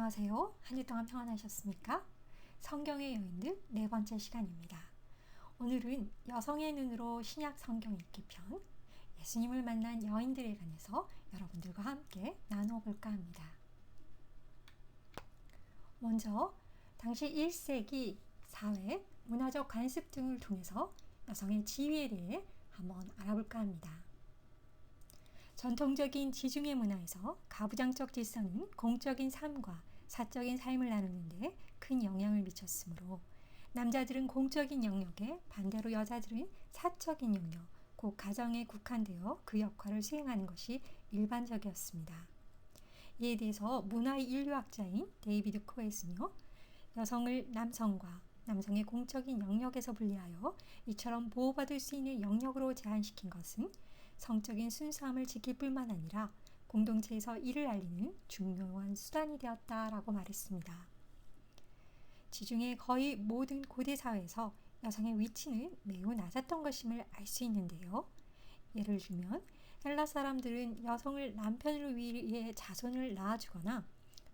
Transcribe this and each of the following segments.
안녕하세요. 한 주 동안 평안하셨습니까? 성경의 여인들 네 번째 시간입니다. 오늘은 여성의 눈으로 신약 성경 읽기 편, 예수님을 만난 여인들에 관해서 여러분들과 함께 나눠볼까 합니다. 먼저 당시 1세기 사회, 문화적 관습 등을 통해서 여성의 지위에 대해 한번 알아볼까 합니다. 전통적인 지중해 문화에서 가부장적 질서는 공적인 삶과 사적인 삶을 나누는 데 큰 영향을 미쳤으므로 남자들은 공적인 영역에 반대로 여자들은 사적인 영역, 곧 가정에 국한되어 그 역할을 수행하는 것이 일반적이었습니다. 이에 대해서 문화의 인류학자인 데이비드 코에스는요, 여성을 남성과 남성의 공적인 영역에서 분리하여 이처럼 보호받을 수 있는 영역으로 제한시킨 것은 성적인 순수함을 지킬 뿐만 아니라 공동체에서 이를 알리는 중요한 수단이 되었다라고 말했습니다. 지중해 거의 모든 고대 사회에서 여성의 위치는 매우 낮았던 것임을 알 수 있는데요. 예를 들면 헬라 사람들은 여성을 남편을 위해 자손을 낳아주거나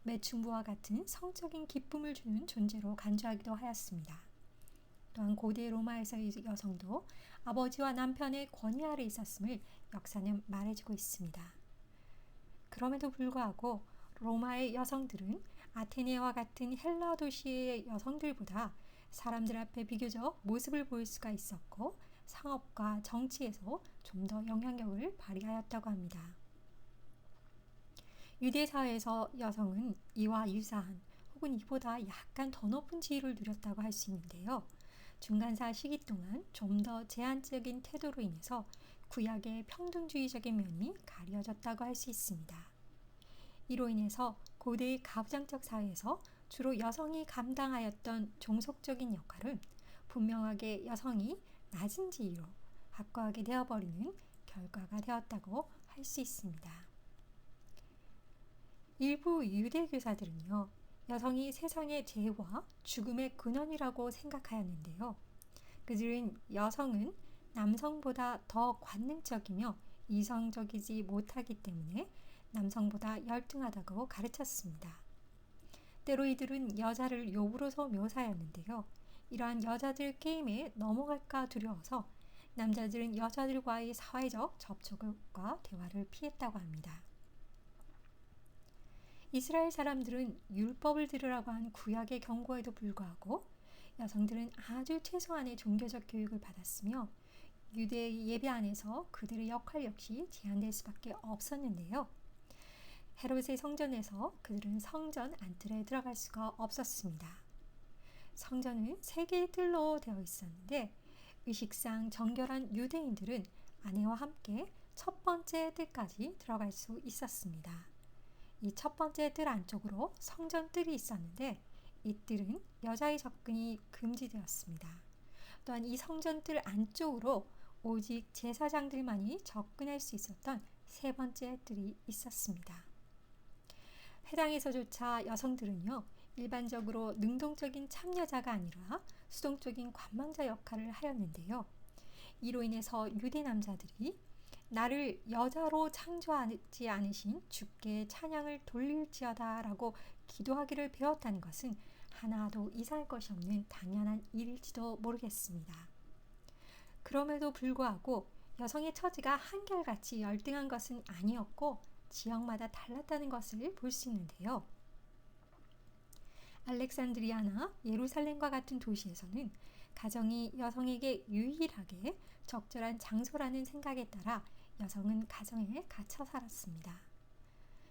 매춘부와 같은 성적인 기쁨을 주는 존재로 간주하기도 하였습니다. 또한 고대 로마에서의 여성도 아버지와 남편의 권위 아래 있었음을 역사는 말해주고 있습니다. 그럼에도 불구하고 로마의 여성들은 아테네와 같은 헬라 도시의 여성들보다 사람들 앞에 비교적 모습을 보일 수가 있었고 상업과 정치에서 좀 더 영향력을 발휘하였다고 합니다. 유대 사회에서 여성은 이와 유사한 혹은 이보다 약간 더 높은 지위를 누렸다고 할 수 있는데요. 중간사 시기 동안 좀 더 제한적인 태도로 인해서 구약의 평등주의적인 면이 가려졌다고 할 수 있습니다. 이로 인해서 고대의 가부장적 사회에서 주로 여성이 감당하였던 종속적인 역할은 분명하게 여성이 낮은 지위로 확고하게 되어버리는 결과가 되었다고 할 수 있습니다. 일부 유대 교사들은요, 여성이 세상의 죄와 죽음의 근원이라고 생각하였는데요. 그들은 여성은 남성보다 더 관능적이며 이성적이지 못하기 때문에 남성보다 열등하다고 가르쳤습니다. 때로 이들은 여자를 욥으로서 묘사하였는데요. 이러한 여자들 게임에 넘어갈까 두려워서 남자들은 여자들과의 사회적 접촉과 대화를 피했다고 합니다. 이스라엘 사람들은 율법을 들으라고 한 구약의 경고에도 불구하고 여성들은 아주 최소한의 종교적 교육을 받았으며 유대의 예배 안에서 그들의 역할 역시 제한될 수밖에 없었는데요. 헤롯의 성전에서 그들은 성전 안뜰에 들어갈 수가 없었습니다. 성전은 세 개의 뜰로 되어 있었는데 의식상 정결한 유대인들은 아내와 함께 첫 번째 뜰까지 들어갈 수 있었습니다. 이 첫 번째 뜰 안쪽으로 성전 뜰이 있었는데 이 뜰은 여자의 접근이 금지되었습니다. 또한 이 성전 뜰 안쪽으로 오직 제사장들만이 접근할 수 있었던 세 번째 뜰이 있었습니다. 회당에서조차 여성들은요, 일반적으로 능동적인 참여자가 아니라 수동적인 관망자 역할을 하였는데요. 이로 인해서 유대 남자들이 나를 여자로 창조하지 않으신 주께 찬양을 돌릴지어다 라고 기도하기를 배웠다는 것은 하나도 이상할 것이 없는 당연한 일일지도 모르겠습니다. 그럼에도 불구하고 여성의 처지가 한결같이 열등한 것은 아니었고 지역마다 달랐다는 것을 볼 수 있는데요. 알렉산드리아나 예루살렘과 같은 도시에서는 가정이 여성에게 유일하게 적절한 장소라는 생각에 따라 여성은 가정에 갇혀 살았습니다.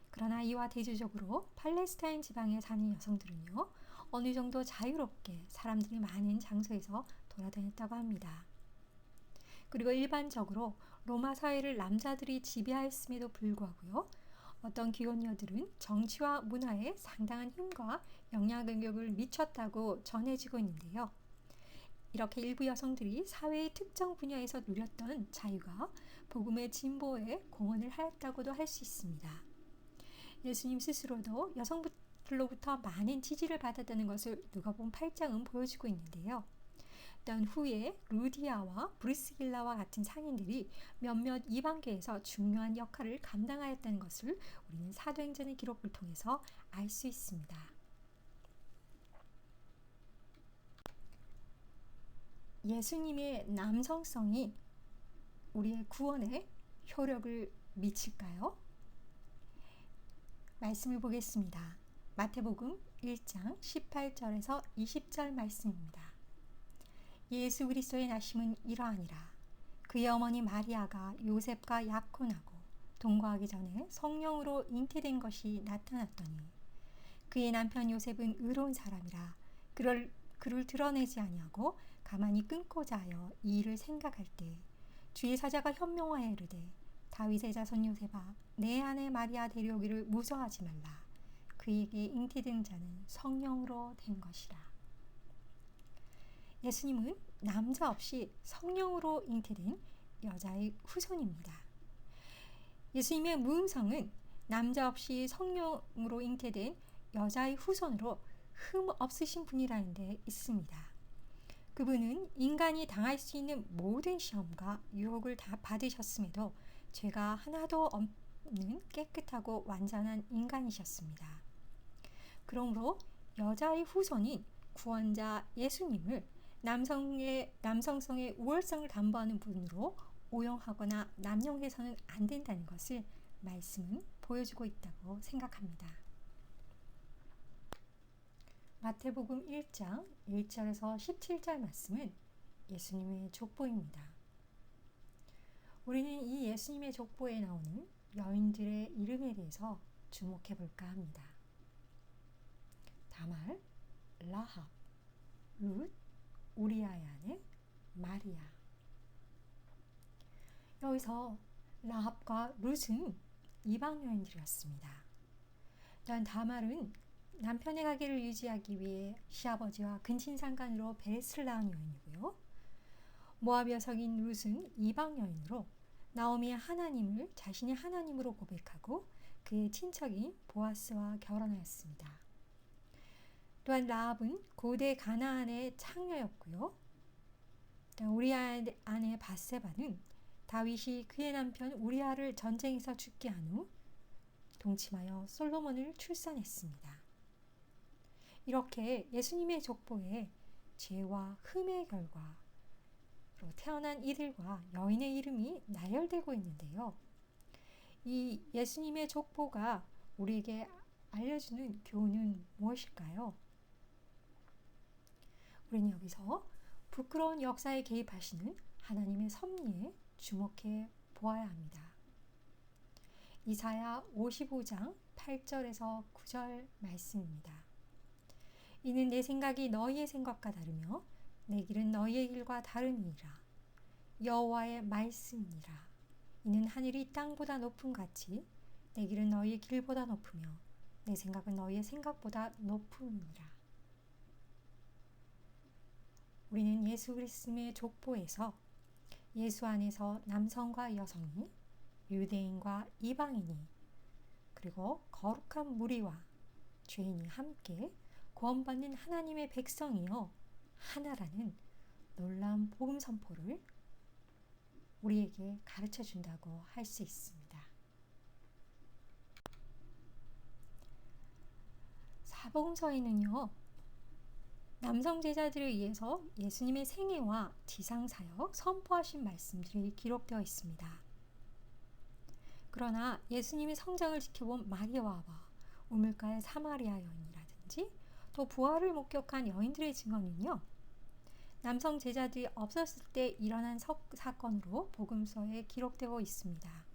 그러나 이와 대조적으로 팔레스타인 지방에 사는 여성들은요, 어느 정도 자유롭게 사람들이 많은 장소에서 돌아다녔다고 합니다. 그리고 일반적으로 로마 사회를 남자들이 지배하였음에도 불구하고요, 어떤 기혼녀들은 정치와 문화에 상당한 힘과 영향력을 미쳤다고 전해지고 있는데요. 이렇게 일부 여성들이 사회의 특정 분야에서 누렸던 자유가 복음의 진보에 공헌을 하였다고도 할 수 있습니다. 예수님 스스로도 여성들로부터 많은 지지를 받았다는 것을 누가복음 8장은 보여주고 있는데요. 또한 후에 루디아와 브리스길라와 같은 상인들이 몇몇 이방계에서 중요한 역할을 감당하였다는 것을 우리는 사도행전의 기록을 통해서 알 수 있습니다. 예수님의 남성성이 우리의 구원에 효력을 미칠까요? 말씀을 보겠습니다. 마태복음 1장 18절에서 20절 말씀입니다. 예수 그리스도의 나심은 이러하니라. 그의 어머니 마리아가 요셉과 약혼하고 동거하기 전에 성령으로 잉태된 것이 나타났더니 그의 남편 요셉은 의로운 사람이라 그를 드러내지 아니하고 가만히 끊고자 하여 이 일을 생각할 때 주의 사자가 현명하여 이르되 다윗의 자손 요셉아 내 아내 마리아 데려오기를 무서워하지 말라. 그에게 잉태된 자는 성령으로 된 것이라. 예수님은 남자 없이 성령으로 잉태된 여자의 후손입니다. 예수님의 무음성은 남자 없이 성령으로 잉태된 여자의 후손으로 흠 없으신 분이라는 데 있습니다. 그분은 인간이 당할 수 있는 모든 시험과 유혹을 다 받으셨음에도 죄가 하나도 없는 깨끗하고 완전한 인간이셨습니다. 그러므로 여자의 후손인 구원자 예수님을 남성성의 우월성을 담보하는 분으로 오용하거나 남용해서는 안 된다는 것을 말씀은 보여주고 있다고 생각합니다. 마태복음 1장 1절에서 17절 말씀은 예수님의 족보입니다. 우리는 이 예수님의 족보에 나오는 여인들의 이름에 대해서 주목해 볼까 합니다. 다말, 라합, 룻, 우리아의 아내, 마리아. 여기서 라합과 룻은 이방 여인들이었습니다. 또한 다말은 남편의 가게를 유지하기 위해 시아버지와 근친상간으로 베레스를 낳은 여인이고요. 모압 여성인 룻은 이방 여인으로 나오미의 하나님을 자신의 하나님으로 고백하고 그의 친척인 보아스와 결혼하였습니다. 또한 라합은 고대 가나안의 창녀였고요. 우리아의 아내 밧세바는 다윗이 그의 남편 우리아를 전쟁에서 죽게 한 후 동침하여 솔로몬을 출산했습니다. 이렇게 예수님의 족보에 죄와 흠의 결과로 태어난 이들과 여인의 이름이 나열되고 있는데요. 이 예수님의 족보가 우리에게 알려주는 교훈은 무엇일까요? 우리는 여기서 부끄러운 역사에 개입하시는 하나님의 섭리에 주목해 보아야 합니다. 이사야 55장 8절에서 9절 말씀입니다. 이는 내 생각이 너희의 생각과 다르며 내 길은 너희의 길과 다르니라. 여호와의 말씀이니라. 이는 하늘이 땅보다 높음 같이 내 길은 너희의 길보다 높으며 내 생각은 너희의 생각보다 높음이니라. 우리는 예수 그리스도의 족보에서 예수 안에서 남성과 여성이, 유대인과 이방인이, 그리고 거룩한 무리와 죄인이 함께 구원받는 하나님의 백성이요 하나라는 놀라운 복음 선포를 우리에게 가르쳐 준다고 할 수 있습니다. 사복음서에는요, 남성 제자들에 의해서 예수님의 생애와 지상사역, 선포하신 말씀들이 기록되어 있습니다. 그러나 예수님의 성장을 지켜본 마리아와 우물가의 사마리아 여인이라든지 또 부활을 목격한 여인들의 증언은요, 남성 제자들이 없었을 때 일어난 사건으로 복음서에 기록되고 있습니다.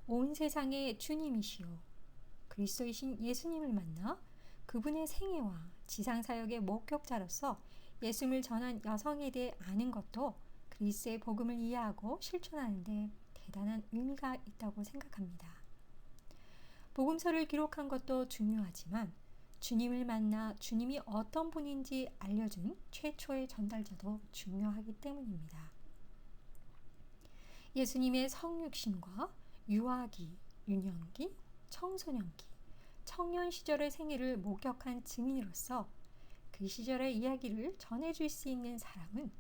온 세상의 주님이시요 그리스도이신 예수님을 만나 그분의 생애와 지상사역의 목격자로서 예수님을 전한 여성에 대해 아는 것도 그리스도의 복음을 이해하고 실천하는 데 대단한 의미가 있다고 생각합니다. 복음서를 기록한 것도 중요하지만 주님을 만나 주님이 어떤 분인지 알려준 최초의 전달자도 중요하기 때문입니다. 예수님의 성육신과 유아기, 유년기, 청소년기, 청년 시절의 생애를 목격한 증인으로서 그 시절의 이야기를 전해줄 수 있는 사람은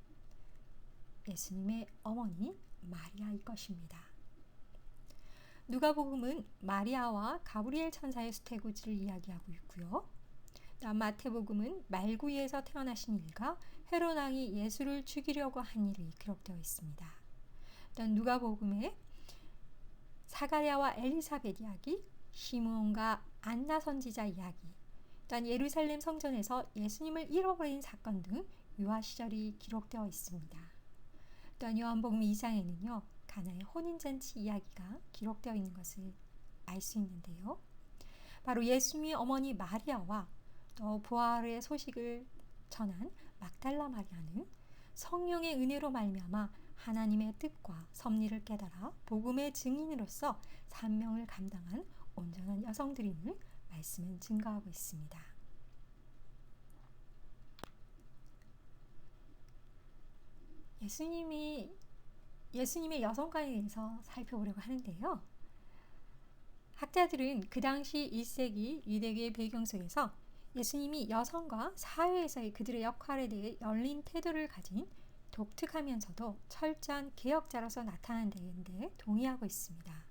예수님의 어머니 마리아일 것입니다. 누가복음은 마리아와 가브리엘 천사의 수태고지를 이야기하고 있고요. 마태복음은 말구이에서 태어나신 일과 헤롯 왕이 예수를 죽이려고 한 일이 기록되어 있습니다. 또한 누가복음에 사가랴와 엘리사벳 이야기, 시므온과 안나 선지자 이야기, 또한 예루살렘 성전에서 예수님을 잃어버린 사건 등 유아 시절이 기록되어 있습니다. 또한 요한복음 2장에는요, 가나의 혼인잔치 이야기가 기록되어 있는 것을 알 수 있는데요. 바로 예수님의 어머니 마리아와 또 부활의 소식을 전한 막달라 마리아는 성령의 은혜로 말미암아 하나님의 뜻과 섭리를 깨달아 복음의 증인으로서 사명을 감당한 온전한 여성들임을 말씀은 증거하고 있습니다. 예수님의 여성관에 대해서 살펴보려고 하는데요. 학자들은 그 당시 1세기 유대교의 배경 속에서 예수님이 여성과 사회에서의 그들의 역할에 대해 열린 태도를 가진 독특하면서도 철저한 개혁자로서 나타난 데에 동의하고 있습니다.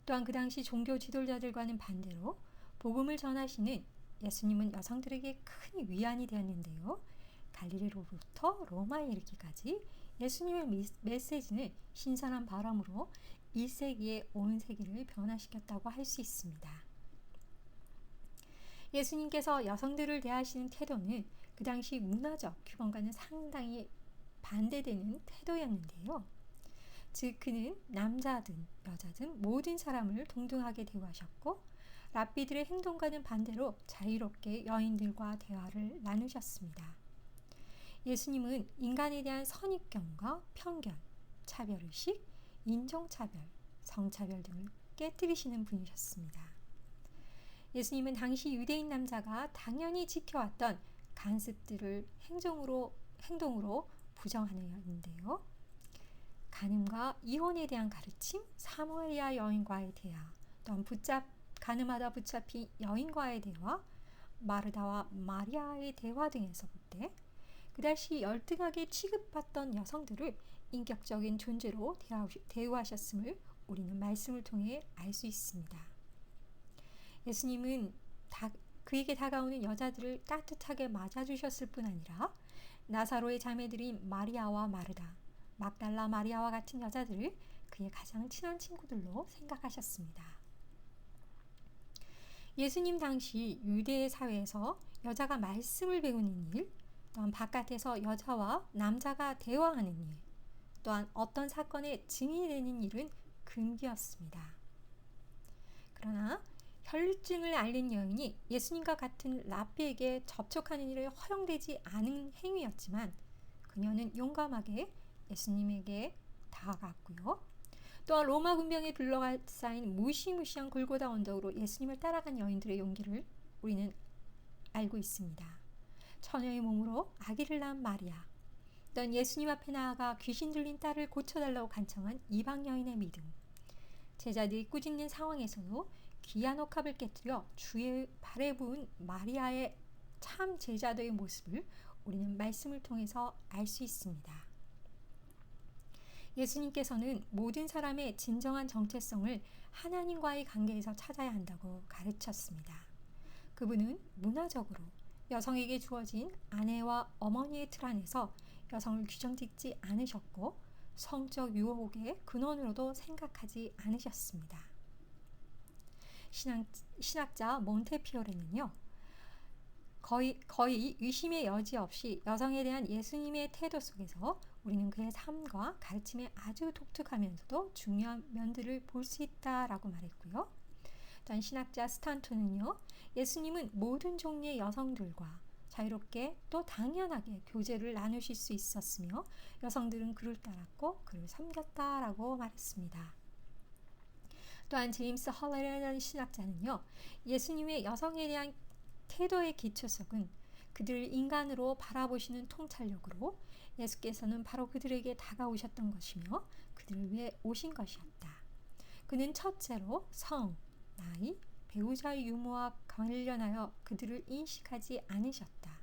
또한 그 당시 종교 지도자들과는 반대로 복음을 전하시는 예수님은 여성들에게 큰 위안이 되었는데요. 갈릴리로부터 로마에 이르기까지 예수님의 메시지는 신선한 바람으로 1세기에 온 세계를 변화시켰다고 할 수 있습니다. 예수님께서 여성들을 대하시는 태도는 그 당시 문화적 규범과는 상당히 반대되는 태도였는데요. 즉 그는 남자든 여자든 모든 사람을 동등하게 대우하셨고 랍비들의 행동과는 반대로 자유롭게 여인들과 대화를 나누셨습니다. 예수님은 인간에 대한 선입견과 편견, 차별의식, 인종차별, 성차별 등을 깨뜨리시는 분이셨습니다. 예수님은 당시 유대인 남자가 당연히 지켜왔던 간습들을 행동으로 부정하였는데요. 간음과 이혼에 대한 가르침, 사마리아 여인과의 대화, 또한 간음하다 붙잡힌 여인과의 대화, 마르다와 마리아의 대화 등에서 볼 때 그 당시 열등하게 취급받던 여성들을 인격적인 존재로 대우하셨음을 우리는 말씀을 통해 알 수 있습니다. 예수님은 그에게 다가오는 여자들을 따뜻하게 맞아주셨을 뿐 아니라 나사로의 자매들인 마리아와 마르다, 막달라 마리아와 같은 여자들을 그의 가장 친한 친구들로 생각하셨습니다. 예수님 당시 유대 사회에서 여자가 말씀을 배우는 일, 또한 바깥에서 여자와 남자가 대화하는 일, 또한 어떤 사건의 증인이 되는 일은 금기였습니다. 그러나 혈루증을 앓는 여인이 예수님과 같은 랍비에게 접촉하는 일이 허용되지 않은 행위였지만 그녀는 용감하게 예수님에게 다가갔고요. 또한 로마 군병에 둘러싸인 무시무시한 골고다 언덕으로 예수님을 따라간 여인들의 용기를 우리는 알고 있습니다. 처녀의 몸으로 아기를 낳은 마리아, 또한 예수님 앞에 나아가 귀신 들린 딸을 고쳐달라고 간청한 이방 여인의 믿음, 제자들이 꾸짖는 상황에서도 귀한 옥합을 깨뜨려 주의 발에 부은 마리아의 참 제자도의 모습을 우리는 말씀을 통해서 알 수 있습니다. 예수님께서는 모든 사람의 진정한 정체성을 하나님과의 관계에서 찾아야 한다고 가르쳤습니다. 그분은 문화적으로 여성에게 주어진 아내와 어머니의 틀 안에서 여성을 규정짓지 않으셨고 성적 유혹의 근원으로도 생각하지 않으셨습니다. 신학자 몬테피오레는요, 거의 의심의 여지 없이 여성에 대한 예수님의 태도 속에서 우리는 그의 삶과 가르침에 아주 독특하면서도 중요한 면들을 볼 수 있다라고 말했고요. 또한 신학자 스탄토는요, 예수님은 모든 종류의 여성들과 자유롭게 또 당연하게 교제를 나누실 수 있었으며 여성들은 그를 따랐고 그를 섬겼다라고 말했습니다. 또한 제임스 헐레라는 신학자는요, 예수님의 여성에 대한 태도의 기초석은 그들을 인간으로 바라보시는 통찰력으로 예수께서는 바로 그들에게 다가오셨던 것이며 그들을 위해 오신 것이었다. 그는 첫째로 성, 나이, 배우자의 유무와 관련하여 그들을 인식하지 않으셨다.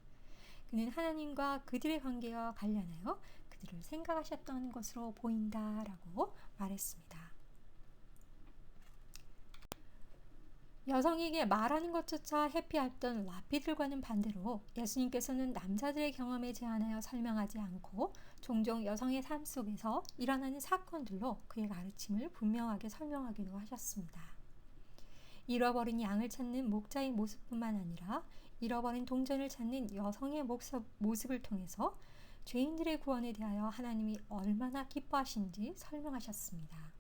그는 하나님과 그들의 관계와 관련하여 그들을 생각하셨던 것으로 보인다라고 말했습니다. 여성에게 말하는 것조차 해피했던 랍비들과는 반대로 예수님께서는 남자들의 경험에 제한하여 설명하지 않고 종종 여성의 삶 속에서 일어나는 사건들로 그의 가르침을 분명하게 설명하기도 하셨습니다. 잃어버린 양을 찾는 목자의 모습뿐만 아니라 잃어버린 동전을 찾는 여성의 모습을 통해서 죄인들의 구원에 대하여 하나님이 얼마나 기뻐하시는지 설명하셨습니다.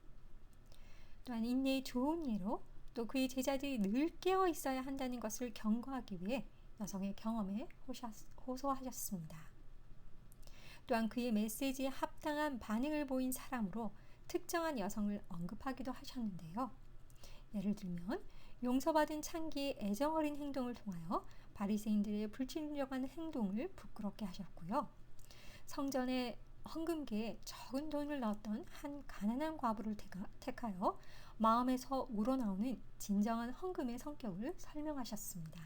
또한 인내의 좋은 예로 또 그의 제자들이 늘 깨어 있어야 한다는 것을 경고하기 위해 여성의 경험에 호소하셨습니다. 또한 그의 메시지에 합당한 반응을 보인 사람으로 특정한 여성을 언급하기도 하셨는데요. 예를 들면 용서받은 창기의 애정어린 행동을 통하여 바리새인들의 불친절한 행동을 부끄럽게 하셨고요. 성전의 헌금계에 적은 돈을 넣었던 한 가난한 과부를 택하여 마음에서 우러나오는 진정한 헌금의 성격을 설명하셨습니다.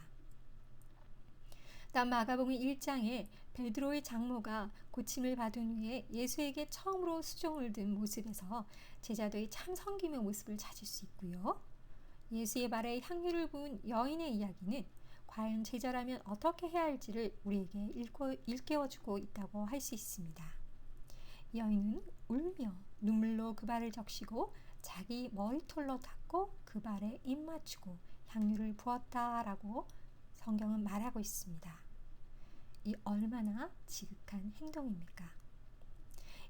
또한 마가복음 1장에 베드로의 장모가 고침을 받은 후에 예수에게 처음으로 수종을 든 모습에서 제자들의 참 섬김의 모습을 찾을 수 있고요. 예수의 발에 향유를 부은 여인의 이야기는 과연 제자라면 어떻게 해야 할지를 우리에게 일깨워주고 있다고 할 수 있습니다. 여인은 울며 눈물로 그 발을 적시고 자기 머리털로 닦고 그 발에 입 맞추고 향유를 부었다라고 성경은 말하고 있습니다. 이 얼마나 지극한 행동입니까?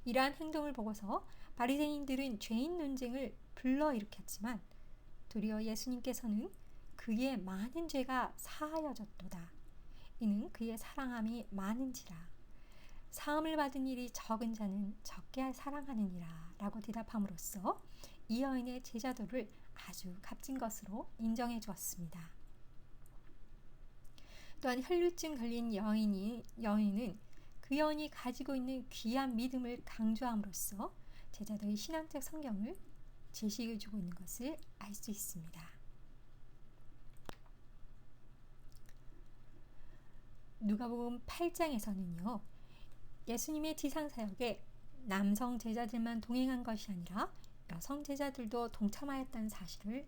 이러한 행동을 보고서 바리새인들은 죄인 논쟁을 불러일으켰지만 도리어 예수님께서는 그의 많은 죄가 사하여졌도다. 이는 그의 사랑함이 많은지라. 사함을 받은 일이 적은 자는 적게 사랑하느니라 라고 대답함으로써 이 여인의 제자도를 아주 값진 것으로 인정해 주었습니다. 또한 혈루증 걸린 여인은 그 여인이 가지고 있는 귀한 믿음을 강조함으로써 제자도의 신앙적 성경을 제시해 주고 있는 것을 알 수 있습니다. 누가복음 8장에서는요. 예수님의 지상사역에 남성 제자들만 동행한 것이 아니라 여성 제자들도 동참하였다는 사실을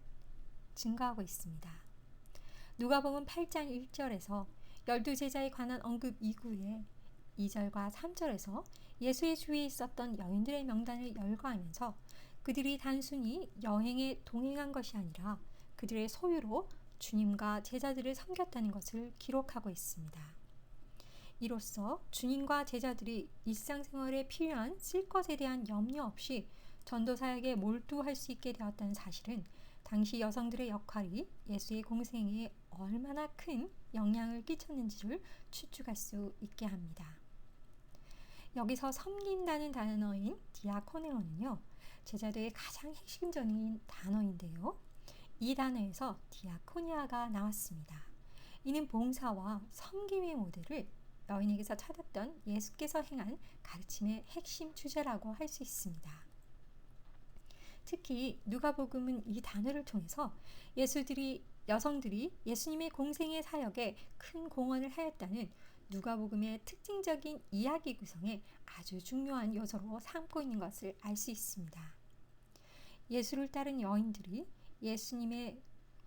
증거하고 있습니다. 누가복음 8장 1절에서 12제자에 관한 언급 이후에 2절과 3절에서 예수의 주위에 있었던 여인들의 명단을 열거하면서 그들이 단순히 여행에 동행한 것이 아니라 그들의 소유로 주님과 제자들을 섬겼다는 것을 기록하고 있습니다. 이로써 주님과 제자들이 일상생활에 필요한 쓸 것에 대한 염려 없이 전도사역에 몰두할 수 있게 되었다는 사실은 당시 여성들의 역할이 예수의 공생에 얼마나 큰 영향을 끼쳤는지를 추측할 수 있게 합니다. 여기서 섬긴다는 단어인 디아코네오는요. 제자도의 가장 핵심적인 단어인데요. 이 단어에서 디아코니아가 나왔습니다. 이는 봉사와 섬김의 모델을 여인에게서 찾았던 예수께서 행한 가르침의 핵심 주제라고 할 수 있습니다. 특히 누가복음은 이 단어를 통해서 여성들이 예수님의 공생의 사역에 큰 공헌을 하였다는 누가복음의 특징적인 이야기 구성에 아주 중요한 요소로 삼고 있는 것을 알 수 있습니다. 예수를 따른 여인들이 예수님의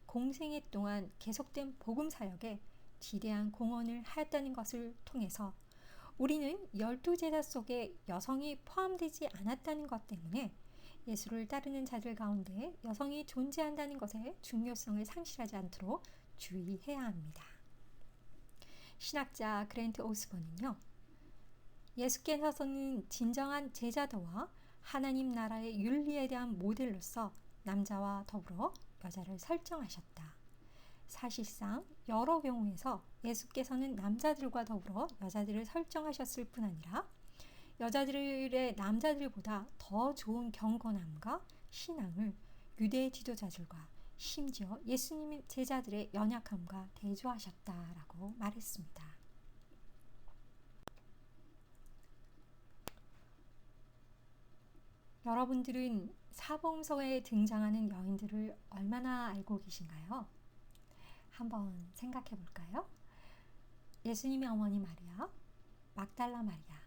공생애 동안 계속된 복음 사역에 지대한 공헌을 하였다는 것을 통해서 우리는 12제자 속에 여성이 포함되지 않았다는 것 때문에 예수를 따르는 자들 가운데 여성이 존재한다는 것의 중요성을 상실하지 않도록 주의해야 합니다. 신학자 그랜트 오스본은요. 예수께서는 진정한 제자도와 하나님 나라의 윤리에 대한 모델로서 남자와 더불어 여자를 설정하셨다. 사실상 여러 경우에서 예수께서는 남자들과 더불어 여자들을 설정하셨을 뿐 아니라 여자들의 남자들보다 더 좋은 경건함과 신앙을 유대 지도자들과 심지어 예수님의 제자들의 연약함과 대조하셨다라고 말했습니다. 여러분들은 사복음서에 등장하는 여인들을 얼마나 알고 계신가요? 한번 생각해 볼까요? 예수님의 어머니 마리아, 막달라 마리아,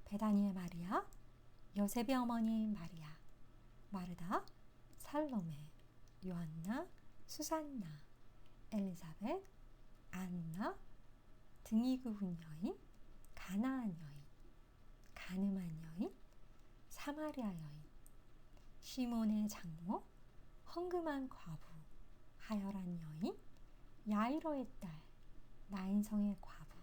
베다니의 마리아, 요셉의 어머니 마리아, 마르다, 살로메, 요한나, 수산나, 엘리사벳, 안나, 등이 그은 여인, 가나안 여인, 가늠한 여인, 사마리아 여인, 시몬의 장모, 헝금한 과부, 하열한 여인, 야이로의 딸, 나인성의 과부.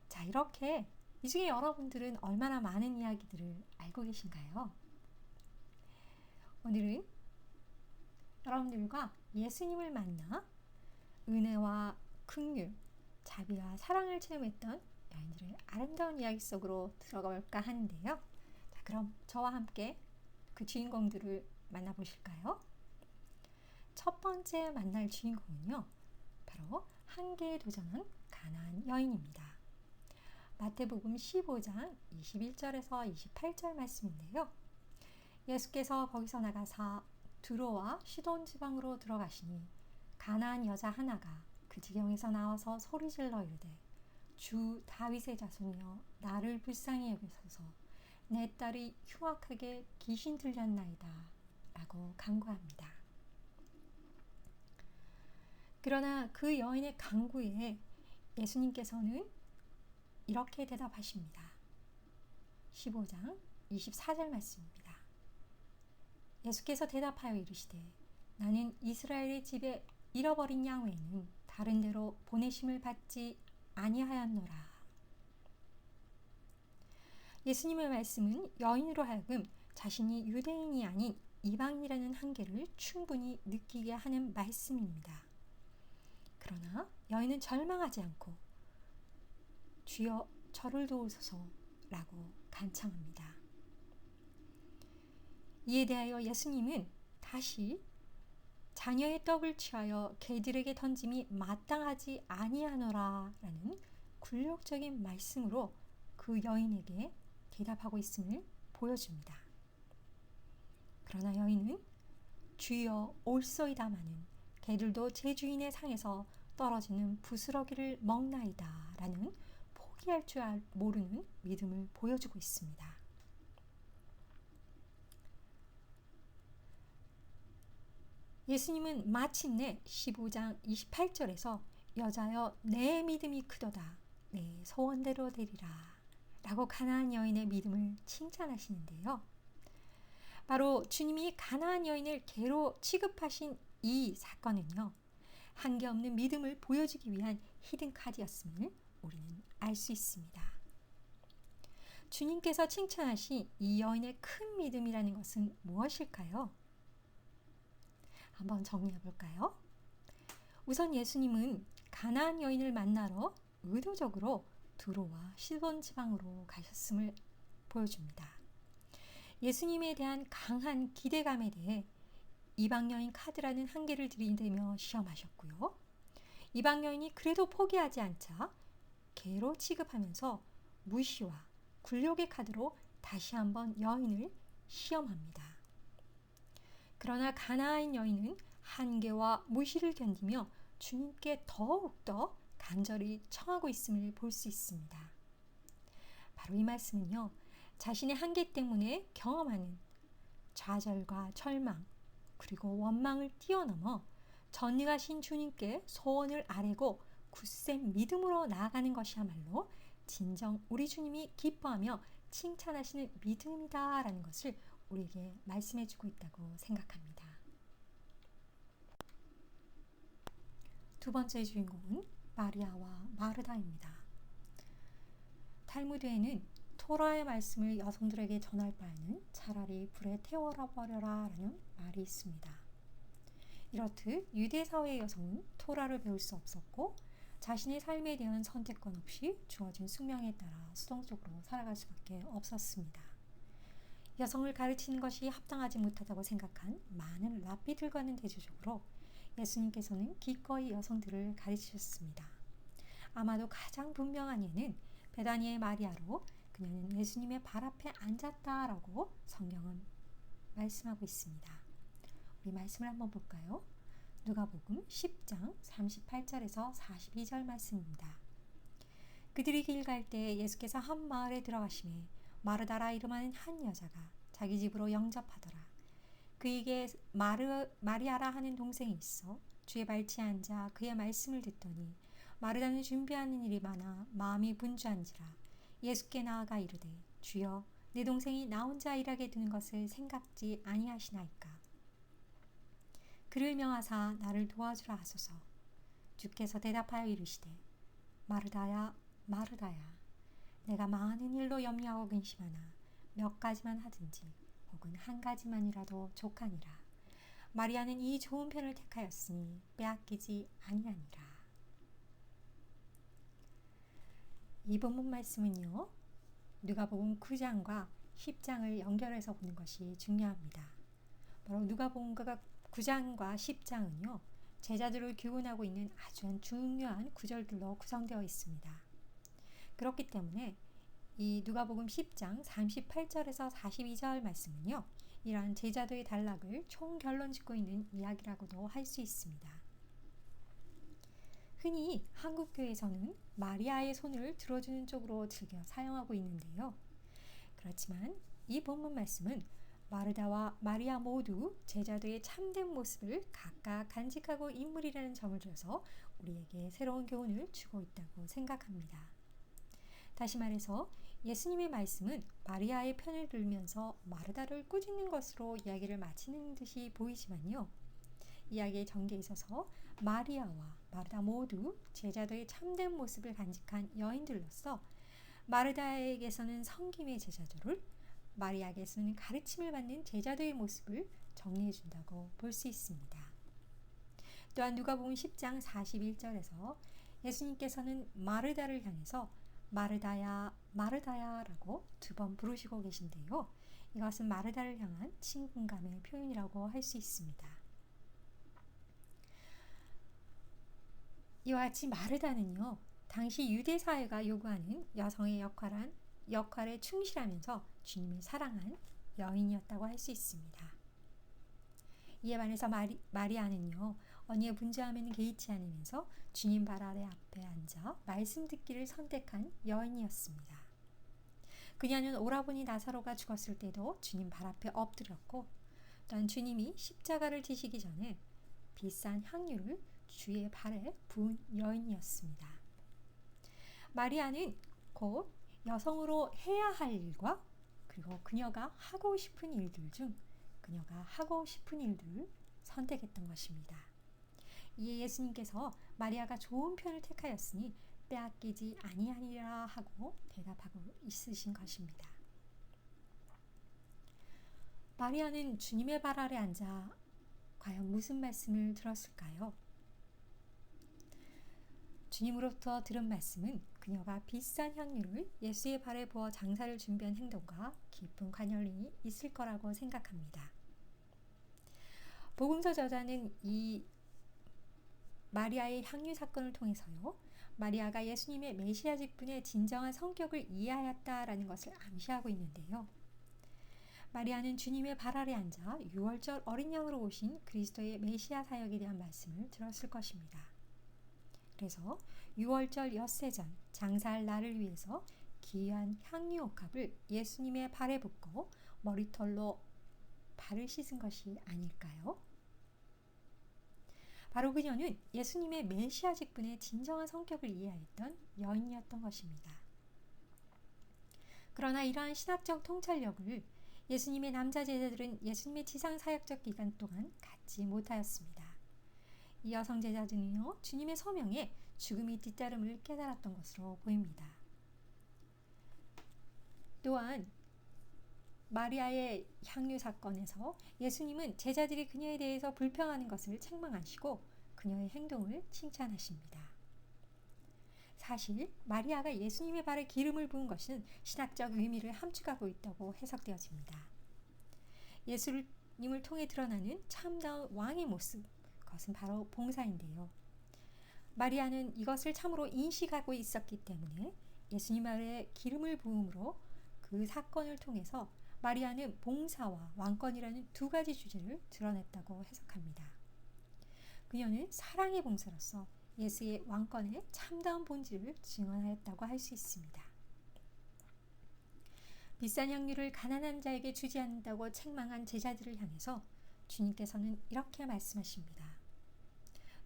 자, 이렇게 이 중에 여러분들은 얼마나 많은 이야기들을 알고 계신가요? 오늘은 여러분들과 예수님을 만나 은혜와 긍휼, 자비와 사랑을 체험했던 여인들의 아름다운 이야기 속으로 들어가 볼까 하는데요. 자, 그럼 저와 함께 그 주인공들을 만나보실까요? 첫 번째 만날 주인공은요, 바로 한계에 도전한 가나안 여인입니다. 마태복음 15장 21절에서 28절 말씀인데요. 예수께서 거기서 나가사 두로와 시돈 지방으로 들어가시니 가나안 여자 하나가 그 지경에서 나와서 소리질러 이르되 주 다윗의 자손이여 나를 불쌍히 여기소서 내 딸이 흉악하게 귀신 들렸나이다 라고 간구합니다. 그러나 그 여인의 간구에 예수님께서는 이렇게 대답하십니다. 15장 24절 말씀입니다. 예수께서 대답하여 이르시되 나는 이스라엘의 집에 잃어버린 양 외에는 다른 데로 보내심을 받지 아니하였노라. 예수님의 말씀은 여인으로 하여금 자신이 유대인이 아닌 이방인이라는 한계를 충분히 느끼게 하는 말씀입니다. 그러나 여인은 절망하지 않고 주여 저를 도우소서라고 간청합니다. 이에 대하여 예수님은 다시 자녀의 떡을 취하여 개들에게 던짐이 마땅하지 아니하노라 라는 굴욕적인 말씀으로 그 여인에게 대답하고 있음을 보여줍니다. 그러나 여인은 주여 올소이다마는 개들도 제 주인의 상에서 떨어지는 부스러기를 먹나이다 라는 포기할 줄 모르는 믿음을 보여주고 있습니다. 예수님은 마침내 15장 28절에서 여자여 내 믿음이 크도다 내 소원대로 되리라 라고 가나안 여인의 믿음을 칭찬하시는데요. 바로 주님이 가나안 여인을 개로 취급하신 이 사건은요, 한계없는 믿음을 보여주기 위한 히든카드였음을 우리는 알 수 있습니다. 주님께서 칭찬하신 이 여인의 큰 믿음이라는 것은 무엇일까요? 한번 정리해 볼까요? 우선 예수님은 가나안 여인을 만나러 의도적으로 두로와 시돈 지방으로 가셨음을 보여줍니다. 예수님에 대한 강한 기대감에 대해 이방 여인 카드라는 한계를 들이대며 시험하셨고요. 이방 여인이 그래도 포기하지 않자 개로 취급하면서 무시와 굴욕의 카드로 다시 한번 여인을 시험합니다. 그러나 가나안 여인은 한계와 무시를 견디며 주님께 더욱더 간절히 청하고 있음을 볼 수 있습니다. 바로 이 말씀은요, 자신의 한계 때문에 경험하는 좌절과 절망 그리고 원망을 뛰어넘어 전능하신 주님께 소원을 아뢰고 굳센 믿음으로 나아가는 것이야말로 진정 우리 주님이 기뻐하며 칭찬하시는 믿음이다라는 것을 우리에게 말씀해주고 있다고 생각합니다. 두 번째 주인공은 마리아와 마르다입니다. 탈무드에는 토라의 말씀을 여성들에게 전할 바에는 차라리 불에 태워버려라 라는 말이 있습니다. 이렇듯 유대 사회의 여성은 토라를 배울 수 없었고 자신의 삶에 대한 선택권 없이 주어진 숙명에 따라 수동적으로 살아갈 수밖에 없었습니다. 여성을 가르치는 것이 합당하지 못하다고 생각한 많은 랍비들과는 대조적으로 예수님께서는 기꺼이 여성들을 가르치셨습니다. 아마도 가장 분명한 예는 베다니의 마리아로 그녀는 예수님의 발 앞에 앉았다라고 성경은 말씀하고 있습니다. 우리 말씀을 한번 볼까요? 누가복음 10장 38절에서 42절 말씀입니다. 그들이 길 갈 때 예수께서 한 마을에 들어가시매 마르다라 이름하는 한 여자가 자기 집으로 영접하더라. 그에게 마리아라 하는 동생이 있어 주의 발치에 앉아 그의 말씀을 듣더니 마르다는 준비하는 일이 많아 마음이 분주한지라 예수께 나아가 이르되 주여 내 동생이 나 혼자 일하게 두는 것을 생각지 아니하시나이까. 그를 명하사 나를 도와주라 하소서. 주께서 대답하여 이르시되 마르다야 마르다야 내가 많은 일로 염려하고 근심하나 몇 가지만 하든지 혹은 한 가지만이라도 족하니라. 마리아는 이 좋은 편을 택하였으니 빼앗기지 아니하니라. 이 본문 말씀은요, 누가복음 9장과 10장을 연결해서 보는 것이 중요합니다. 바로 누가복음 9장과 10장은요, 제자들을 교훈하고 있는 아주 중요한 구절들로 구성되어 있습니다. 그렇기 때문에 이 누가복음 10장 38절에서 42절 말씀은요, 이러한 제자도의 단락을 총결론 짓고 있는 이야기라고도 할 수 있습니다. 흔히 한국교회에서는 마리아의 손을 들어주는 쪽으로 즐겨 사용하고 있는데요. 그렇지만 이 본문 말씀은 마르다와 마리아 모두 제자도의 참된 모습을 각각 간직하고 인물이라는 점을 줘서 우리에게 새로운 교훈을 주고 있다고 생각합니다. 다시 말해서 예수님의 말씀은 마리아의 편을 들면서 마르다를 꾸짖는 것으로 이야기를 마치는 듯이 보이지만요. 이야기의 전개에 있어서 마리아와 마르다 모두 제자도의 참된 모습을 간직한 여인들로서 마르다에게서는 섬김의 제자도를, 마리아에게서는 가르침을 받는 제자도의 모습을 정리해 준다고 볼 수 있습니다. 또한 누가복음 10장 41절에서 예수님께서는 마르다를 향해서 마르다야 마르다야 라고 2번 부르시고 계신데요. 이것은 마르다를 향한 친근감의 표현이라고 할 수 있습니다. 이와 같이 마르다는요, 당시 유대 사회가 요구하는 여성의 역할에 충실하면서 주님을 사랑한 여인이었다고 할 수 있습니다. 이에 반해서 마리아는요, 언니의 분주함에는 개의치 않으면서 주님 발 아래 앞에 앉아 말씀 듣기를 선택한 여인이었습니다. 그녀는 오라버니 나사로가 죽었을 때도 주님 발 앞에 엎드렸고, 또한 주님이 십자가를 지시기 전에 비싼 향유를 주의 발에 부은 여인이었습니다. 마리아는 곧 여성으로 해야 할 일과 그리고 그녀가 하고 싶은 일들을 선택했던 것입니다. 이에 예수님께서 마리아가 좋은 편을 택하였으니 빼앗기지 아니하니라 하고 대답하고 있으신 것입니다. 마리아는 주님의 발 아래 앉아 과연 무슨 말씀을 들었을까요? 주님으로부터 들은 말씀은 그녀가 비싼 향유를 예수의 발에 부어 장사를 준비한 행동과 깊은 관련이 있을 거라고 생각합니다. 복음서 저자는 이 마리아의 향유 사건을 통해서요, 마리아가 예수님의 메시아 직분의 진정한 성격을 이해하였다라는 것을 암시하고 있는데요. 마리아는 주님의 발 아래 앉아 6월절 어린 양으로 오신 그리스도의 메시아 사역에 대한 말씀을 들었을 것입니다. 그래서 6월절 엿새전 장사할 날을 위해서 귀한 향유 옥합을 예수님의 발에 붓고 머리털로 발을 씻은 것이 아닐까요? 바로 그녀는 예수님의 메시아 직분의 진정한 성격을 이해했던 여인이었던 것입니다. 그러나 이러한 신학적 통찰력을 예수님의 남자 제자들은 예수님의 지상 사역적 기간 동안 갖지 못하였습니다. 이 여성 제자들은요, 주님의 소명에 죽음이 뒤따름을 깨달았던 것으로 보입니다. 또한 마리아의 향유 사건에서 예수님은 제자들이 그녀에 대해서 불평하는 것을 책망하시고 그녀의 행동을 칭찬하십니다. 사실 마리아가 예수님의 발에 기름을 부은 것은 신학적 의미를 함축하고 있다고 해석되어집니다. 예수님을 통해 드러나는 참다운 왕의 모습, 그것은 바로 봉사인데요. 마리아는 이것을 참으로 인식하고 있었기 때문에 예수님 발에 기름을 부음으로 그 사건을 통해서 마리아는 봉사와 왕권이라는 두 가지 주제를 드러냈다고 해석합니다. 그녀는 사랑의 봉사로서 예수의 왕권의 참다운 본질을 증언하였다고 할 수 있습니다. 비싼 향유를 가난한 자에게 주지 않는다고 책망한 제자들을 향해서 주님께서는 이렇게 말씀하십니다.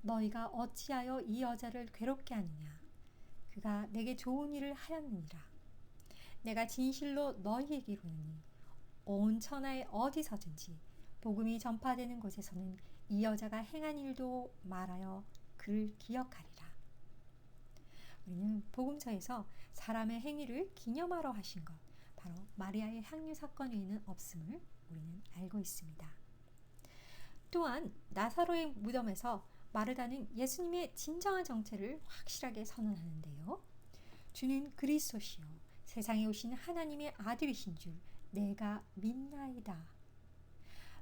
너희가 어찌하여 이 여자를 괴롭게 하느냐? 그가 내게 좋은 일을 하였느니라. 내가 진실로 너희에게 이르노니 온 천하에 어디서든지 복음이 전파되는 곳에서는 이 여자가 행한 일도 말하여 그를 기억하리라. 우리는 복음서에서 사람의 행위를 기념하러 하신 것, 바로 마리아의 향유 사건 외에는 없음을 우리는 알고 있습니다. 또한 나사로의 무덤에서 마르다는 예수님의 진정한 정체를 확실하게 선언하는데요. 주는 그리스도시요 세상에 오신 하나님의 아들이신 줄 내가 믿나이다.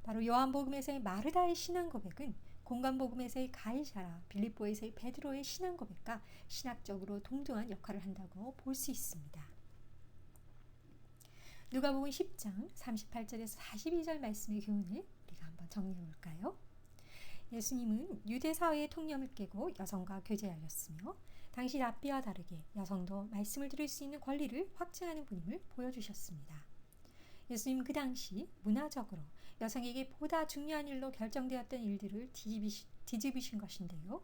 바로 요한복음에서의 마르다의 신앙 고백은 공간복음에서의 가이사라, 빌립보에서의 베드로의 신앙 고백과 신학적으로 동등한 역할을 한다고 볼 수 있습니다. 누가복음 10장 38절에서 42절 말씀의 교훈을 우리가 한번 정리해 볼까요? 예수님은 유대 사회의 통념을 깨고 여성과 교제하였으며 당시 랍비와 다르게 여성도 말씀을 들을 수 있는 권리를 확증하는 분임을 보여주셨습니다. 예수님은 그 당시 문화적으로 여성에게 보다 중요한 일로 결정되었던 일들을 뒤집으신 것인데요.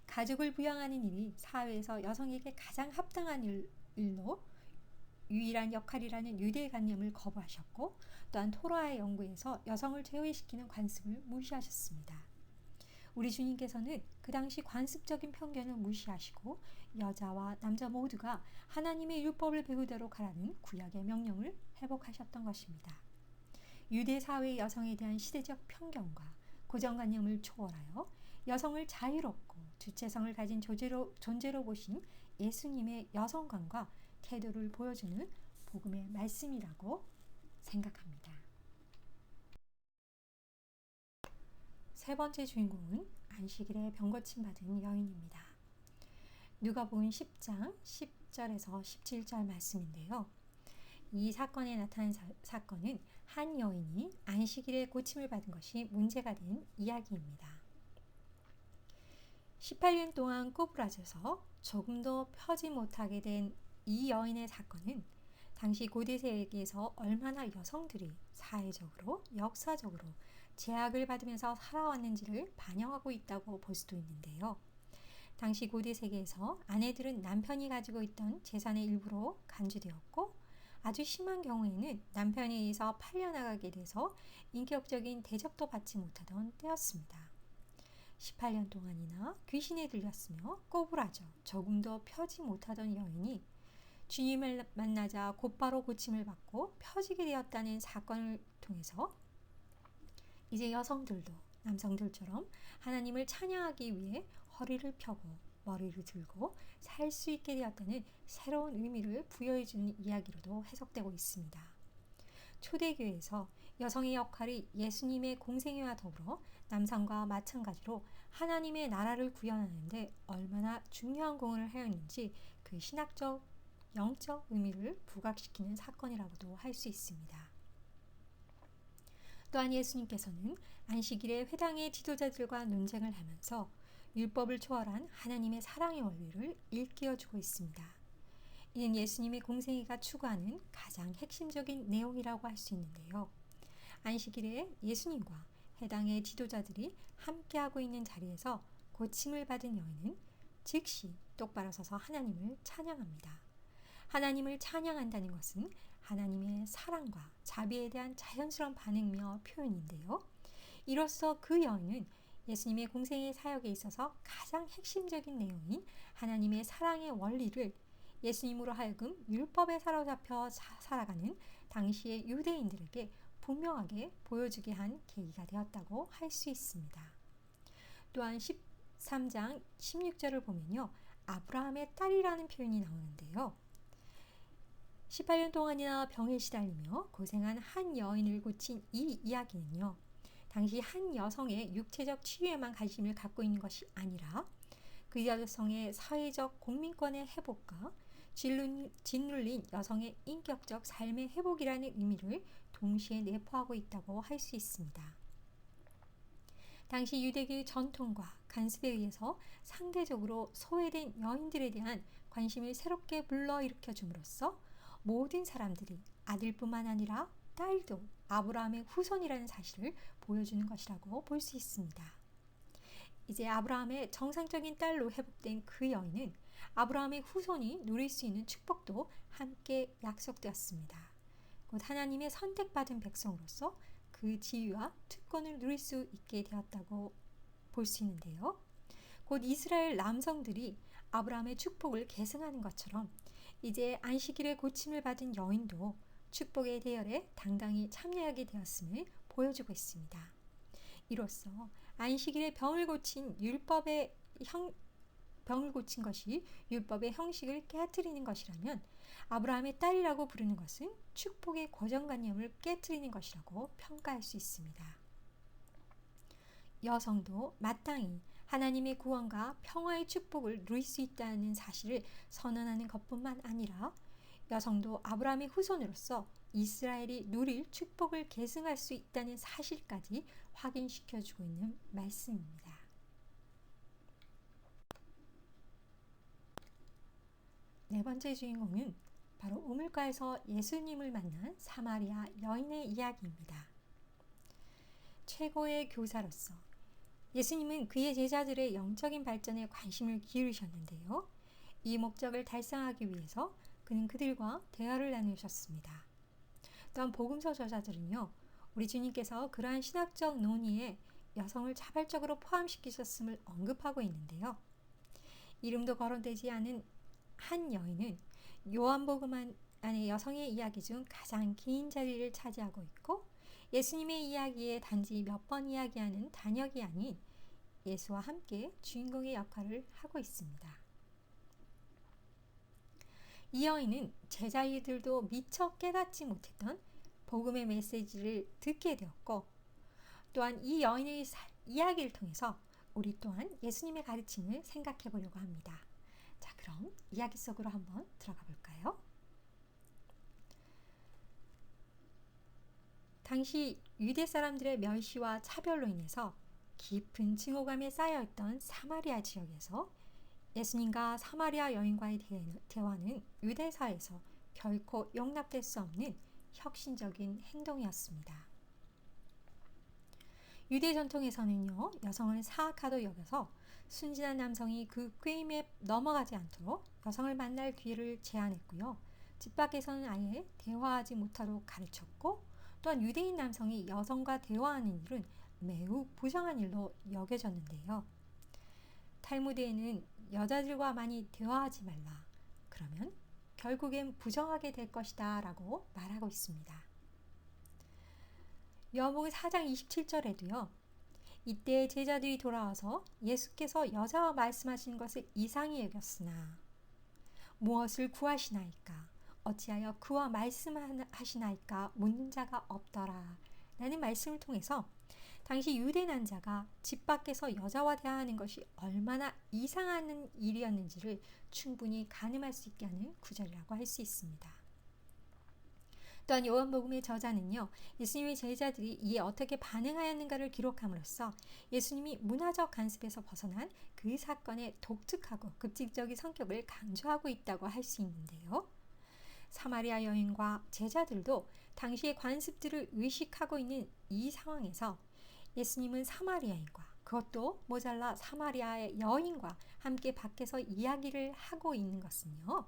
가족을 부양하는 일이 사회에서 여성에게 가장 합당한 일로 유일한 역할이라는 유대관념을 거부하셨고, 또한 토라의 연구에서 여성을 제외시키는 관습을 무시하셨습니다. 우리 주님께서는 그 당시 관습적인 편견을 무시하시고 여자와 남자 모두가 하나님의 율법을 배우도록 하라는 구약의 명령을 회복하셨던 것입니다. 유대 사회의 여성에 대한 시대적 편견과 고정관념을 초월하여 여성을 자유롭고 주체성을 가진 존재로 보신 예수님의 여성관과 태도를 보여주는 복음의 말씀이라고 생각합니다. 세 번째 주인공은 안식일에 병고침 받은 여인입니다. 누가복음 10장 10절에서 17절 말씀인데요. 이 사건에 나타난 사건은 한 여인이 안식일에 고침을 받은 것이 문제가 된 이야기입니다. 18년 동안 꼬부라져서 조금도 펴지 못하게 된 이 여인의 사건은 당시 고대 세계에서 얼마나 여성들이 사회적으로, 역사적으로 제약을 받으면서 살아왔는지를 반영하고 있다고 볼 수도 있는데요. 당시 고대 세계에서 아내들은 남편이 가지고 있던 재산의 일부로 간주되었고, 아주 심한 경우에는 남편에 의해서 팔려나가게 돼서 인격적인 대접도 받지 못하던 때였습니다. 18년 동안이나 귀신에 들렸으며 꼬부라져 조금도 펴지 못하던 여인이 주님을 만나자 곧바로 고침을 받고 펴지게 되었다는 사건을 통해서 이제 여성들도 남성들처럼 하나님을 찬양하기 위해 허리를 펴고 머리를 들고 살 수 있게 되었다는 새로운 의미를 부여해주는 이야기로도 해석되고 있습니다. 초대교회에서 여성의 역할이 예수님의 공생애와 더불어 남성과 마찬가지로 하나님의 나라를 구현하는 데 얼마나 중요한 공헌을 하였는지 그 신학적, 영적 의미를 부각시키는 사건이라고도 할 수 있습니다. 또한 예수님께서는 안식일에 회당의 지도자들과 논쟁을 하면서 율법을 초월한 하나님의 사랑의 원리를 일깨워주고 있습니다. 이는 예수님의 공생애가 추구하는 가장 핵심적인 내용이라고 할 수 있는데요. 안식일에 예수님과 회당의 지도자들이 함께하고 있는 자리에서 고침을 받은 여인은 즉시 똑바로 서서 하나님을 찬양합니다. 하나님을 찬양한다는 것은 하나님의 사랑과 자비에 대한 자연스러운 반응이며 표현인데요. 이로써 그 여인은 예수님의 공생의 사역에 있어서 가장 핵심적인 내용인 하나님의 사랑의 원리를 예수님으로 하여금 율법에 사로잡혀 살아가는 당시의 유대인들에게 분명하게 보여주게 한 계기가 되었다고 할 수 있습니다. 또한 13장 16절을 보면요. 아브라함의 딸이라는 표현이 나오는데요. 18년 동안이나 병에 시달리며 고생한 한 여인을 고친 이 이야기는요. 당시 한 여성의 육체적 치유에만 관심을 갖고 있는 것이 아니라 그 여성의 사회적 공민권의 회복과 짓눌린 여성의 인격적 삶의 회복이라는 의미를 동시에 내포하고 있다고 할 수 있습니다. 당시 유대교의 전통과 간습에 의해서 상대적으로 소외된 여인들에 대한 관심을 새롭게 불러일으켜 줌으로써 모든 사람들이 아들뿐만 아니라 딸도 아브라함의 후손이라는 사실을 보여주는 것이라고 볼 수 있습니다. 이제 아브라함의 정상적인 딸로 회복된 그 여인은 아브라함의 후손이 누릴 수 있는 축복도 함께 약속되었습니다. 곧 하나님의 선택받은 백성으로서 그 지위와 특권을 누릴 수 있게 되었다고 볼 수 있는데요. 곧 이스라엘 남성들이 아브라함의 축복을 계승하는 것처럼 이제 안식일에 고침을 받은 여인도 축복의 대열에 당당히 참여하게 되었음을 보여주고 있습니다. 이로써 안식일에 병을 고친 것이 율법의 형식을 깨뜨리는 것이라면 아브라함의 딸이라고 부르는 것은 축복의 고정관념을 깨뜨리는 것이라고 평가할 수 있습니다. 여성도 마땅히 하나님의 구원과 평화의 축복을 누릴 수 있다는 사실을 선언하는 것뿐만 아니라 여성도 아브라함의 후손으로서 이스라엘이 누릴 축복을 계승할 수 있다는 사실까지 확인시켜주고 있는 말씀입니다. 네 번째 주인공은 바로 우물가에서 예수님을 만난 사마리아 여인의 이야기입니다. 최고의 교사로서 예수님은 그의 제자들의 영적인 발전에 관심을 기울이셨는데요. 이 목적을 달성하기 위해서 그는 그들과 대화를 나누셨습니다. 또한 복음서 저자들은요, 우리 주님께서 그러한 신학적 논의에 여성을 자발적으로 포함시키셨음을 언급하고 있는데요. 이름도 거론되지 않은 한 여인은 요한복음 안의 여성의 이야기 중 가장 긴 자리를 차지하고 있고, 예수님의 이야기에 단지 몇 번 이야기하는 단역이 아닌 예수와 함께 주인공의 역할을 하고 있습니다. 이 여인은 제자들도 미처 깨닫지 못했던 복음의 메시지를 듣게 되었고, 또한 이 여인의 이야기를 통해서 우리 또한 예수님의 가르침을 생각해 보려고 합니다. 자, 그럼 이야기 속으로 한번 들어가 볼까요? 당시 유대 사람들의 멸시와 차별로 인해서 깊은 증오감에 쌓여있던 사마리아 지역에서 예수님과 사마리아 여인과의 대화는 유대사에서 결코 용납될 수 없는 혁신적인 행동이었습니다. 유대 전통에서는요, 여성을 사악하도 여겨서 순진한 남성이 그 꾀임에 넘어가지 않도록 여성을 만날 기회를 제한했고요. 집 밖에서는 아예 대화하지 못하도록 가르쳤고, 또한 유대인 남성이 여성과 대화하는 일은 매우 부정한 일로 여겨졌는데요. 탈무드에는 여자들과 많이 대화하지 말라, 그러면 결국엔 부정하게 될 것이다 라고 말하고 있습니다. 요한복음 4장 27절에도요. 이때 제자들이 돌아와서 예수께서 여자와 말씀하신 것을 이상히 여겼으나 무엇을 구하시나이까? 어찌하여 그와 말씀하시나이까? 묻는 자가 없더라 라는 말씀을 통해서 당시 유대 남자가 집 밖에서 여자와 대화하는 것이 얼마나 이상한 일이었는지를 충분히 가늠할 수 있게 하는 구절이라고 할 수 있습니다. 또한 요한복음의 저자는요, 예수님의 제자들이 이에 어떻게 반응하였는가를 기록함으로써 예수님이 문화적 간섭에서 벗어난 그 사건의 독특하고 급진적인 성격을 강조하고 있다고 할 수 있는데요. 사마리아 여인과 제자들도 당시의 관습들을 의식하고 있는 이 상황에서 예수님은 사마리아인과, 그것도 모자라 사마리아의 여인과 함께 밖에서 이야기를 하고 있는 것은요,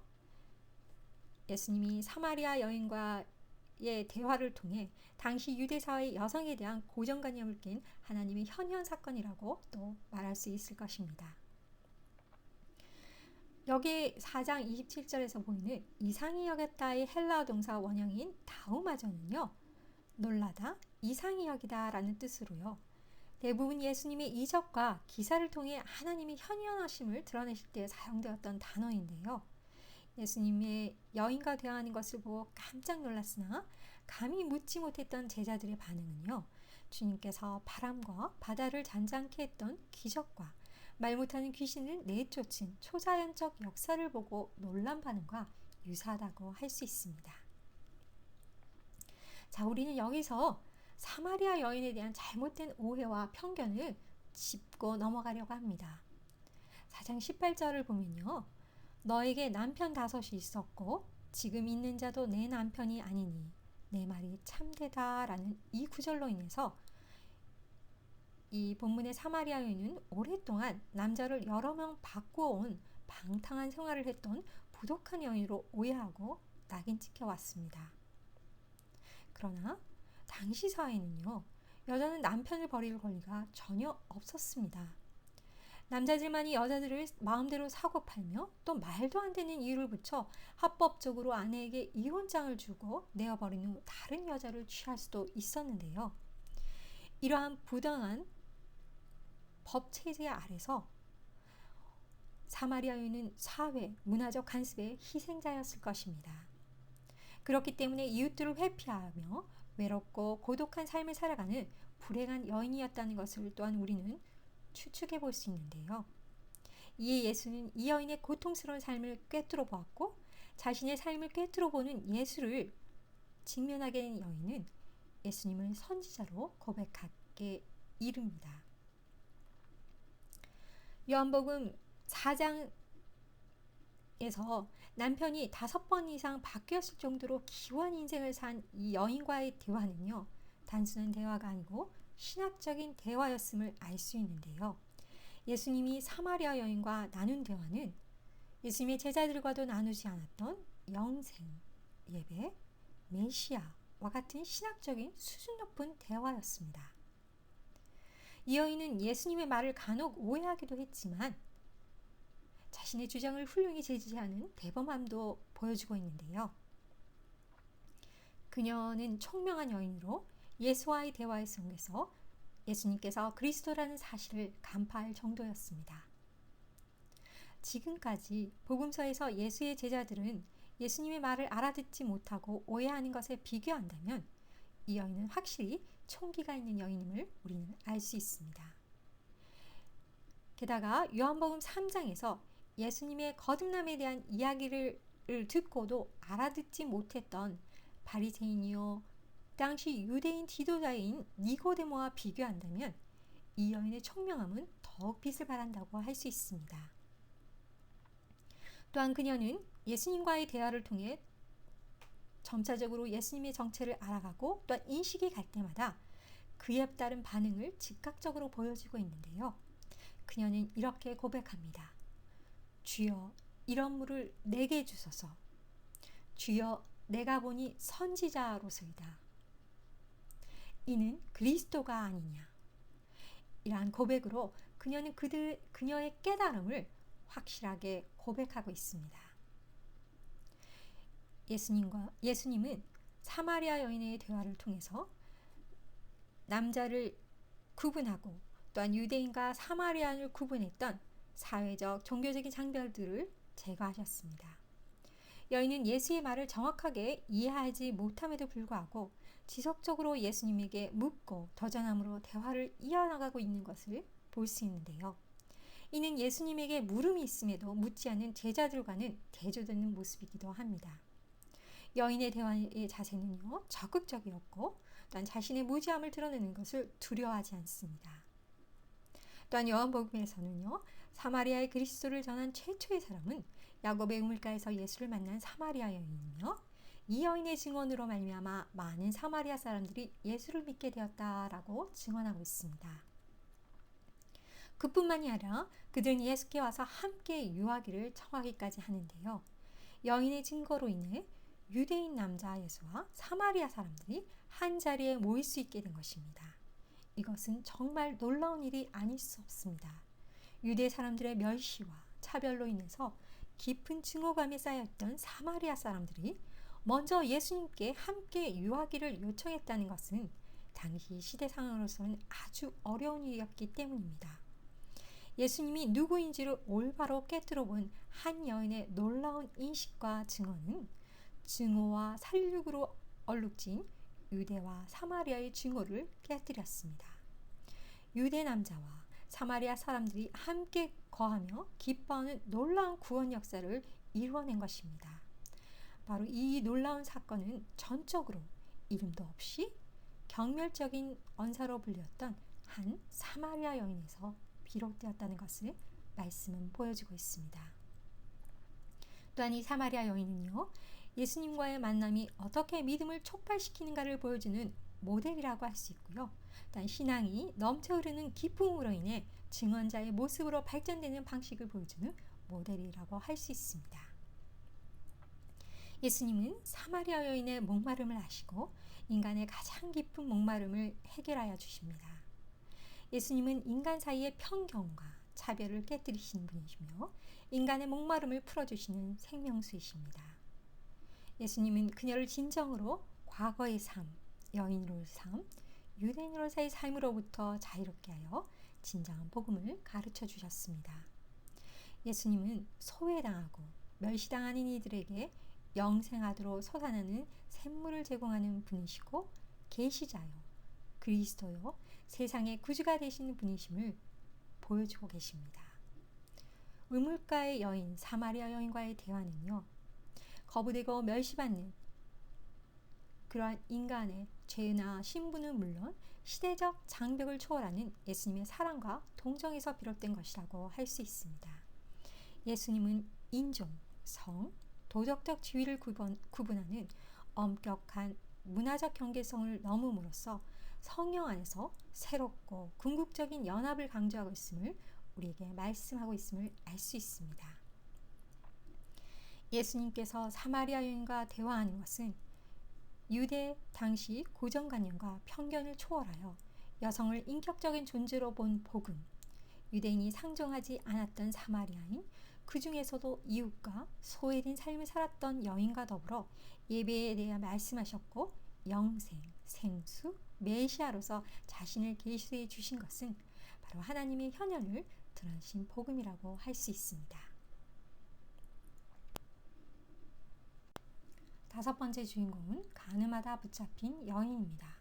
예수님이 사마리아 여인과의 대화를 통해 당시 유대사회의 여성에 대한 고정관념을 깬 하나님의 현현 사건이라고 또 말할 수 있을 것입니다. 여기 4장 27절에서 보이는 이상히 여겼다의 헬라어 동사 원형인 다우마저는요, 놀라다, 이상히 여기다 라는 뜻으로요, 대부분 예수님의 이적과 기사를 통해 하나님의 현현하심을 드러내실 때 사용되었던 단어인데요. 예수님의 여인과 대화하는 것을 보고 깜짝 놀랐으나 감히 묻지 못했던 제자들의 반응은요, 주님께서 바람과 바다를 잔잔케 했던 기적과 말 못하는 귀신을 내쫓은 초자연적 역사를 보고 놀란 반응과 유사하다고 할 수 있습니다. 자, 우리는 여기서 사마리아 여인에 대한 잘못된 오해와 편견을 짚고 넘어가려고 합니다. 4장 18절을 보면요, 너에게 남편 5이 있었고 지금 있는 자도 내 남편이 아니니 내 말이 참되다라는 이 구절로 인해서 이 본문의 사마리아 여인은 오랫동안 남자를 여러 명 바꾸어온 방탕한 생활을 했던 부독한 여인으로 오해하고 낙인 찍혀왔습니다. 그러나 당시 사회는요, 여자는 남편을 버릴 권리가 전혀 없었습니다. 남자들만이 여자들을 마음대로 사고 팔며 또 말도 안 되는 이유를 붙여 합법적으로 아내에게 이혼장을 주고 내어버린 후 다른 여자를 취할 수도 있었는데요. 이러한 부당한 법 체제 아래서 사마리아 여인은 사회, 문화적 간섭의 희생자였을 것입니다. 그렇기 때문에 이웃들을 회피하며 외롭고 고독한 삶을 살아가는 불행한 여인이었다는 것을 또한 우리는 추측해 볼 수 있는데요. 이에 예수는 이 여인의 고통스러운 삶을 꿰뚫어 보았고 자신의 삶을 꿰뚫어 보는 예수를 직면하게 된 여인은 예수님을 선지자로 고백하게 이릅니다. 요한복음 4장에서 남편이 5번 이상 바뀌었을 정도로 기묘한 인생을 산 이 여인과의 대화는요, 단순한 대화가 아니고 신학적인 대화였음을 알 수 있는데요. 예수님이 사마리아 여인과 나눈 대화는 예수님의 제자들과도 나누지 않았던 영생, 예배, 메시아와 같은 신학적인 수준 높은 대화였습니다. 이 여인은 예수님의 말을 간혹 오해하기도 했지만 자신의 주장을 훌륭히 제지하는 대범함도 보여주고 있는데요. 그녀는 총명한 여인으로 예수와의 대화 속에서 예수님께서 그리스도라는 사실을 간파할 정도였습니다. 지금까지 복음서에서 예수의 제자들은 예수님의 말을 알아듣지 못하고 오해하는 것에 비교한다면 이 여인은 확실히 총기가 있는 여인임을 우리는 알 수 있습니다. 게다가 요한복음 3장에서 예수님의 거듭남에 대한 이야기를 듣고도 알아듣지 못했던 바리새인이요 당시 유대인 지도자인 니고데모와 비교한다면 이 여인의 총명함은 더욱 빛을 발한다고 할 수 있습니다. 또한 그녀는 예수님과의 대화를 통해 점차적으로 예수님의 정체를 알아가고 또한 인식이 갈 때마다 그에 따른 반응을 즉각적으로 보여주고 있는데요. 그녀는 이렇게 고백합니다. 주여, 이런 물을 내게 주소서. 주여, 내가 보니 선지자로소이다. 이는 그리스도가 아니냐. 이러한 고백으로 그녀는 그녀의 깨달음을 확실하게 고백하고 있습니다. 예수님은 사마리아 여인의 대화를 통해서 남자를 구분하고 또한 유대인과 사마리아인을 구분했던 사회적, 종교적인 장벽들을 제거하셨습니다. 여인은 예수의 말을 정확하게 이해하지 못함에도 불구하고 지속적으로 예수님에게 묻고 도전함으로 대화를 이어나가고 있는 것을 볼 수 있는데요. 이는 예수님에게 물음이 있음에도 묻지 않는 제자들과는 대조되는 모습이기도 합니다. 여인의 대화의 자세는요, 적극적이었고 또한 자신의 무지함을 드러내는 것을 두려워하지 않습니다. 또한 요한복음에서는요, 사마리아의 그리스도를 전한 최초의 사람은 야곱의 우물가에서 예수를 만난 사마리아 여인이며 이 여인의 증언으로 말미암아 많은 사마리아 사람들이 예수를 믿게 되었다라고 증언하고 있습니다. 그뿐만이 아니라 그들은 예수께 와서 함께 유하기를 청하기까지 하는데요. 여인의 증거로 인해 유대인 남자 예수와 사마리아 사람들이 한 자리에 모일 수 있게 된 것입니다. 이것은 정말 놀라운 일이 아닐 수 없습니다. 유대 사람들의 멸시와 차별로 인해서 깊은 증오감에 쌓였던 사마리아 사람들이 먼저 예수님께 함께 유하기를 요청했다는 것은 당시 시대 상황으로서는 아주 어려운 일이었기 때문입니다. 예수님이 누구인지를 올바로 깨뜨려 본 한 여인의 놀라운 인식과 증언은 증오와 살육으로 얼룩진 유대와 사마리아의 증오를 깨뜨렸습니다. 유대 남자와 사마리아 사람들이 함께 거하며 기뻐하는 놀라운 구원 역사를 이루어낸 것입니다. 바로 이 놀라운 사건은 전적으로 이름도 없이 경멸적인 언사로 불렸던 한 사마리아 여인에서 비롯되었다는 것을 말씀은 보여주고 있습니다. 또한 이 사마리아 여인은요, 예수님과의 만남이 어떻게 믿음을 촉발시키는가를 보여주는 모델이라고 할 수 있고요. 또한 신앙이 넘쳐 흐르는 기쁨으로 인해 증언자의 모습으로 발전되는 방식을 보여주는 모델이라고 할 수 있습니다. 예수님은 사마리아 여인의 목마름을 아시고 인간의 가장 깊은 목마름을 해결하여 주십니다. 예수님은 인간 사이의 편견과 차별을 깨뜨리시는 분이시며 인간의 목마름을 풀어주시는 생명수이십니다. 예수님은 그녀를 진정으로 과거의 삶, 여인으로의 삶, 유대인으로서의 삶으로부터 자유롭게 하여 진정한 복음을 가르쳐 주셨습니다. 예수님은 소외당하고 멸시당하는 이들에게 영생하도록 솟아나는 샘물을 제공하는 분이시고 계시자요, 그리스도요, 세상의 구주가 되시는 분이심을 보여주고 계십니다. 우물가의 여인, 사마리아 여인과의 대화는요, 거부되고 멸시받는 그러한 인간의 죄나 신분은 물론 시대적 장벽을 초월하는 예수님의 사랑과 동정에서 비롯된 것이라고 할 수 있습니다. 예수님은 인종, 성, 도덕적 지위를 구분하는 엄격한 문화적 경계성을 넘음으로써 성령 안에서 새롭고 궁극적인 연합을 강조하고 있음을 우리에게 말씀하고 있음을 알 수 있습니다. 예수님께서 사마리아 여인과 대화하는 것은 유대 당시 고정관념과 편견을 초월하여 여성을 인격적인 존재로 본 복음, 유대인이 상종하지 않았던 사마리아인, 그 중에서도 이웃과 소외된 삶을 살았던 여인과 더불어 예배에 대해 말씀하셨고 영생, 생수, 메시아로서 자신을 계시해 주신 것은 바로 하나님의 현현을 드러내신 복음이라고 할 수 있습니다. 다섯 번째 주인공은 간음하다 붙잡힌 여인입니다.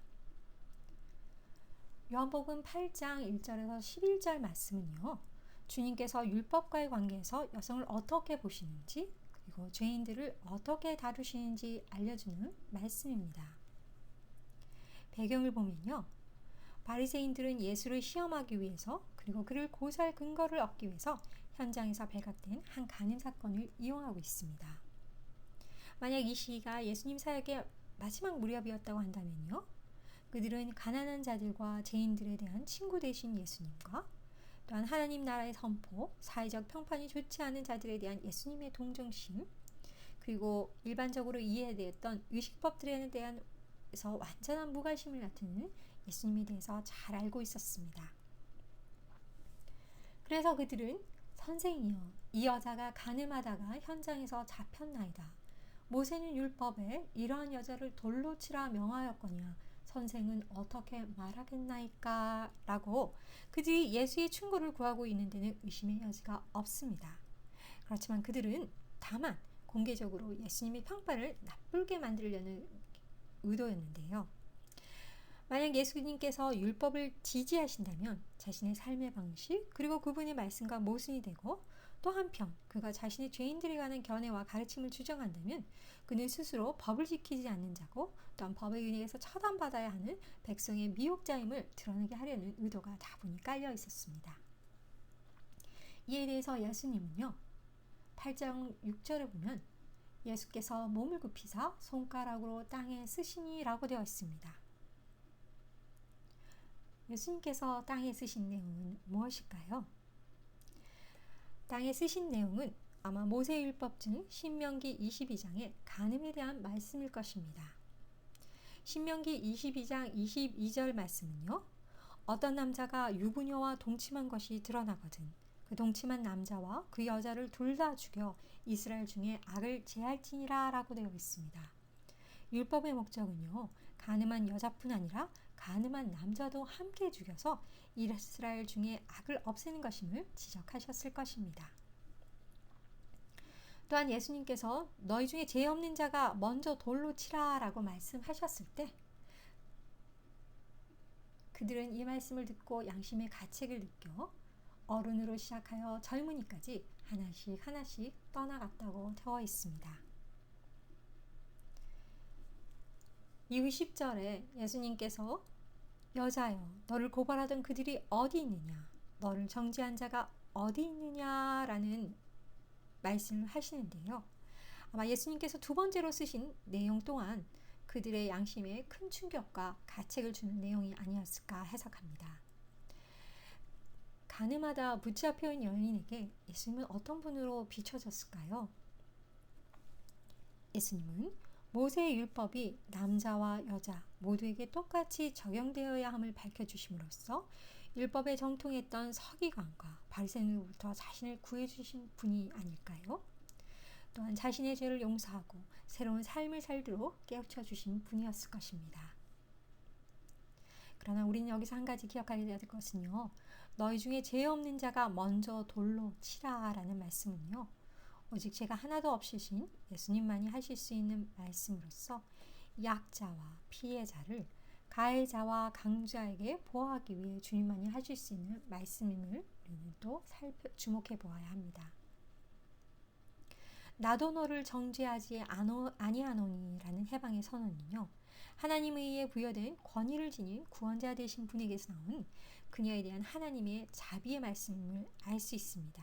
요한복음 8장 1절에서 11절 말씀은요, 주님께서 율법과의 관계에서 여성을 어떻게 보시는지 그리고 죄인들을 어떻게 다루시는지 알려주는 말씀입니다. 배경을 보면요, 바리새인들은 예수를 시험하기 위해서 그리고 그를 고소할 근거를 얻기 위해서 현장에서 발각된 한 간음 사건을 이용하고 있습니다. 만약 이 시기가 예수님 사역의 마지막 무렵이었다고 한다면요, 그들은 가난한 자들과 죄인들에 대한 친구 되신 예수님과 또한 하나님 나라의 선포, 사회적 평판이 좋지 않은 자들에 대한 예수님의 동정심, 그리고 일반적으로 이해되었던 의식법들에 대해서 완전한 무관심을 나타내는 예수님에 대해서 잘 알고 있었습니다. 그래서 그들은 선생이여, 이 여자가 간음하다가 현장에서 잡혔나이다. 모세는 율법에 이러한 여자를 돌로 치라 명하였거니와 선생은 어떻게 말하겠나이까? 라고 그들이 예수의 충고를 구하고 있는 데는 의심의 여지가 없습니다. 그렇지만 그들은 다만 공개적으로 예수님의 평판을 나쁘게 만들려는 의도였는데요. 만약 예수님께서 율법을 지지하신다면 자신의 삶의 방식 그리고 그분의 말씀과 모순이 되고, 또 한편 그가 자신의 죄인들에 관한 견해와 가르침을 주장한다면 그는 스스로 법을 지키지 않는 자고 또한 법에 의해서 처단받아야 하는 백성의 미혹자임을 드러내게 하려는 의도가 다분히 깔려 있었습니다. 이에 대해서 예수님은요, 8장 6절에 보면 예수께서 몸을 굽히사 손가락으로 땅에 쓰시니 라고 되어 있습니다. 예수님께서 땅에 쓰신 내용은 무엇일까요? 땅에 쓰신 내용은 아마 모세율법 중 신명기 22장의 간음에 대한 말씀일 것입니다. 신명기 22장 22절 말씀은요, 어떤 남자가 유부녀와 동침한 것이 드러나거든 그 동침한 남자와 그 여자를 둘 다 죽여 이스라엘 중에 악을 제할지니라 라고 되어 있습니다. 율법의 목적은요, 간음한 여자뿐 아니라 간음한 남자도 함께 죽여서 이스라엘 중에 악을 없애는 것임을 지적하셨을 것입니다. 또한 예수님께서 너희 중에 죄 없는 자가 먼저 돌로 치라 라고 말씀하셨을 때 그들은 이 말씀을 듣고 양심의 가책을 느껴 어른으로 시작하여 젊은이까지 하나씩 하나씩 떠나갔다고 되어 있습니다. 이후 10절에 예수님께서 여자여, 너를 고발하던 그들이 어디 있느냐? 너를 정죄한 자가 어디 있느냐? 라는 말씀을 하시는데요. 아마 예수님께서 두 번째로 쓰신 내용 또한 그들의 양심에 큰 충격과 가책을 주는 내용이 아니었을까 해석합니다. 가늠하다 붙잡혀온 여인에게 예수님은 어떤 분으로 비춰졌을까요? 예수님은 모세의 율법이 남자와 여자 모두에게 똑같이 적용되어야 함을 밝혀주심으로써 율법에 정통했던 서기관과 바리새인으로부터 자신을 구해주신 분이 아닐까요? 또한 자신의 죄를 용서하고 새로운 삶을 살도록 깨우쳐 주신 분이었을 것입니다. 그러나 우리는 여기서 한 가지 기억해야 될 것은요. 너희 중에 죄 없는 자가 먼저 돌로 치라 라는 말씀은요. 오직 죄가 하나도 없으신 예수님만이 하실 수 있는 말씀으로서 약자와 피해자를 가해자와 강자에게 보호하기 위해 주님만이 하실 수 있는 말씀임을 우리는 또 주목해 보아야 합니다. 나도 너를 정죄하지 아니하노니 라는 해방의 선언은요. 하나님에 의해 부여된 권위를 지닌 구원자 되신 분에게서 나온 그녀에 대한 하나님의 자비의 말씀을 알 수 있습니다.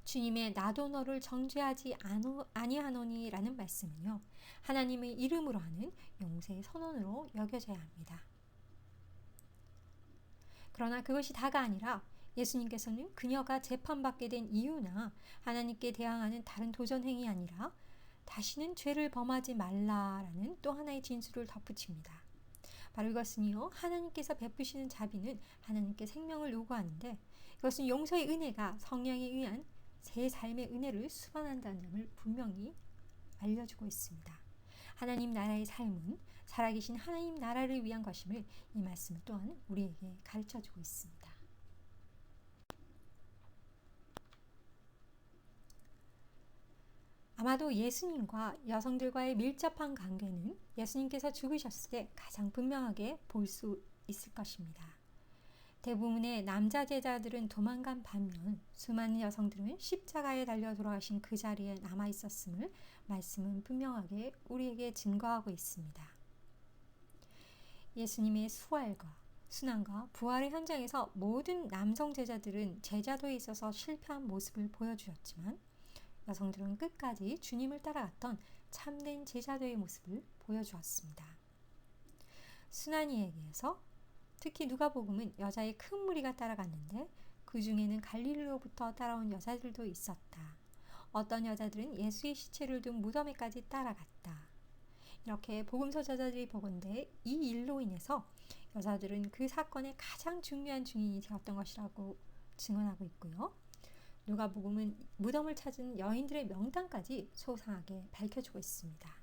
주님의 나도 너를 정죄하지 아니하노니 라는 말씀은요. 하나님의 이름으로 하는 용서의 선언으로 여겨져야 합니다. 그러나 그것이 다가 아니라 예수님께서는 그녀가 재판받게 된 이유나 하나님께 대항하는 다른 도전 행위 아니라 다시는 죄를 범하지 말라라는 또 하나의 진술을 덧붙입니다. 바로 이것은요. 하나님께서 베푸시는 자비는 하나님께 생명을 요구하는데 이것은 용서의 은혜가 성령에 의한 새 삶의 은혜를 수반한다는 점을 분명히 알려주고 있습니다. 하나님 나라의 삶은 살아계신 하나님 나라를 위한 것임을 이 말씀 또한 우리에게 가르쳐주고 있습니다. 아마도 예수님과 여성들과의 밀접한 관계는 예수님께서 죽으셨을 때 가장 분명하게 볼 수 있을 것입니다. 대부분의 남자 제자들은 도망간 반면 수많은 여성들은 십자가에 달려 돌아가신 그 자리에 남아 있었음을 말씀은 분명하게 우리에게 증거하고 있습니다. 예수님의 수활과 순환과 부활의 현장에서 모든 남성 제자들은 제자도에 있어서 실패한 모습을 보여주었지만 여성들은 끝까지 주님을 따라갔던 참된 제자도의 모습을 보여주었습니다. 순환이에게서 특히 누가복음은 여자의 큰 무리가 따라갔는데 그 중에는 갈릴리로부터 따라온 여자들도 있었다. 어떤 여자들은 예수의 시체를 둔 무덤에까지 따라갔다. 이렇게 복음서 저자들이 보건대 이 일로 인해서 여자들은 그 사건의 가장 중요한 증인이 되었던 것이라고 증언하고 있고요. 누가복음은 무덤을 찾은 여인들의 명단까지 소상하게 밝혀주고 있습니다.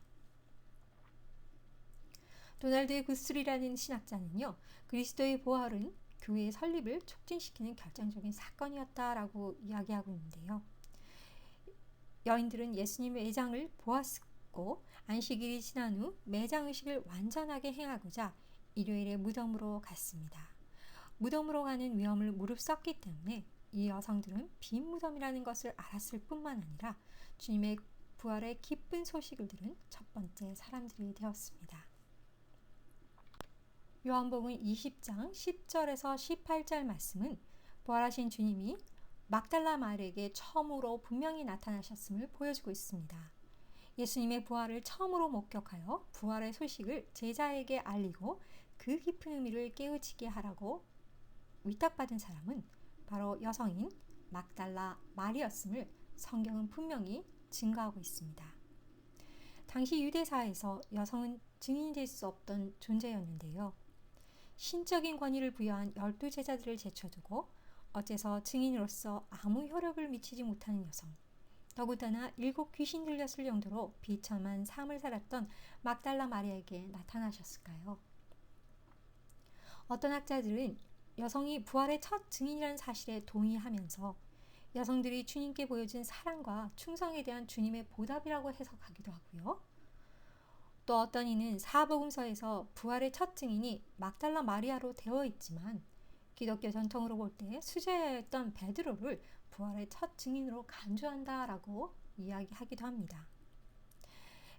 도널드 구스리라는 신학자는요. 그리스도의 부활은 교회의 설립을 촉진시키는 결정적인 사건이었다라고 이야기하고 있는데요. 여인들은 예수님의 매장을 보았고 안식일이 지난 후 매장의식을 완전하게 행하고자 일요일에 무덤으로 갔습니다. 무덤으로 가는 위험을 무릅썼기 때문에 이 여성들은 빈 무덤이라는 것을 알았을 뿐만 아니라 주님의 부활의 기쁜 소식을 들은 첫 번째 사람들이 되었습니다. 요한복음 20장 10절에서 18절 말씀은 부활하신 주님이 막달라 마리에게 처음으로 분명히 나타나셨음을 보여주고 있습니다. 예수님의 부활을 처음으로 목격하여 부활의 소식을 제자에게 알리고 그 깊은 의미를 깨우치게 하라고 위탁받은 사람은 바로 여성인 막달라 마리였음을 성경은 분명히 증거하고 있습니다. 당시 유대사에서 여성은 증인이 될 수 없던 존재였는데요. 신적인 권위를 부여한 12제자들을 제쳐두고 어째서 증인으로서 아무 효력을 미치지 못하는 여성, 더군다나 7 귀신 들렸을 정도로 비참한 삶을 살았던 막달라 마리아에게 나타나셨을까요? 어떤 학자들은 여성이 부활의 첫 증인이라는 사실에 동의하면서 여성들이 주님께 보여준 사랑과 충성에 대한 주님의 보답이라고 해석하기도 하고요. 또 어떤 이는 사복음서에서 부활의 첫 증인이 막달라 마리아로 되어 있지만 기독교 전통으로 볼 때 수제자였던 베드로를 부활의 첫 증인으로 간주한다라고 이야기하기도 합니다.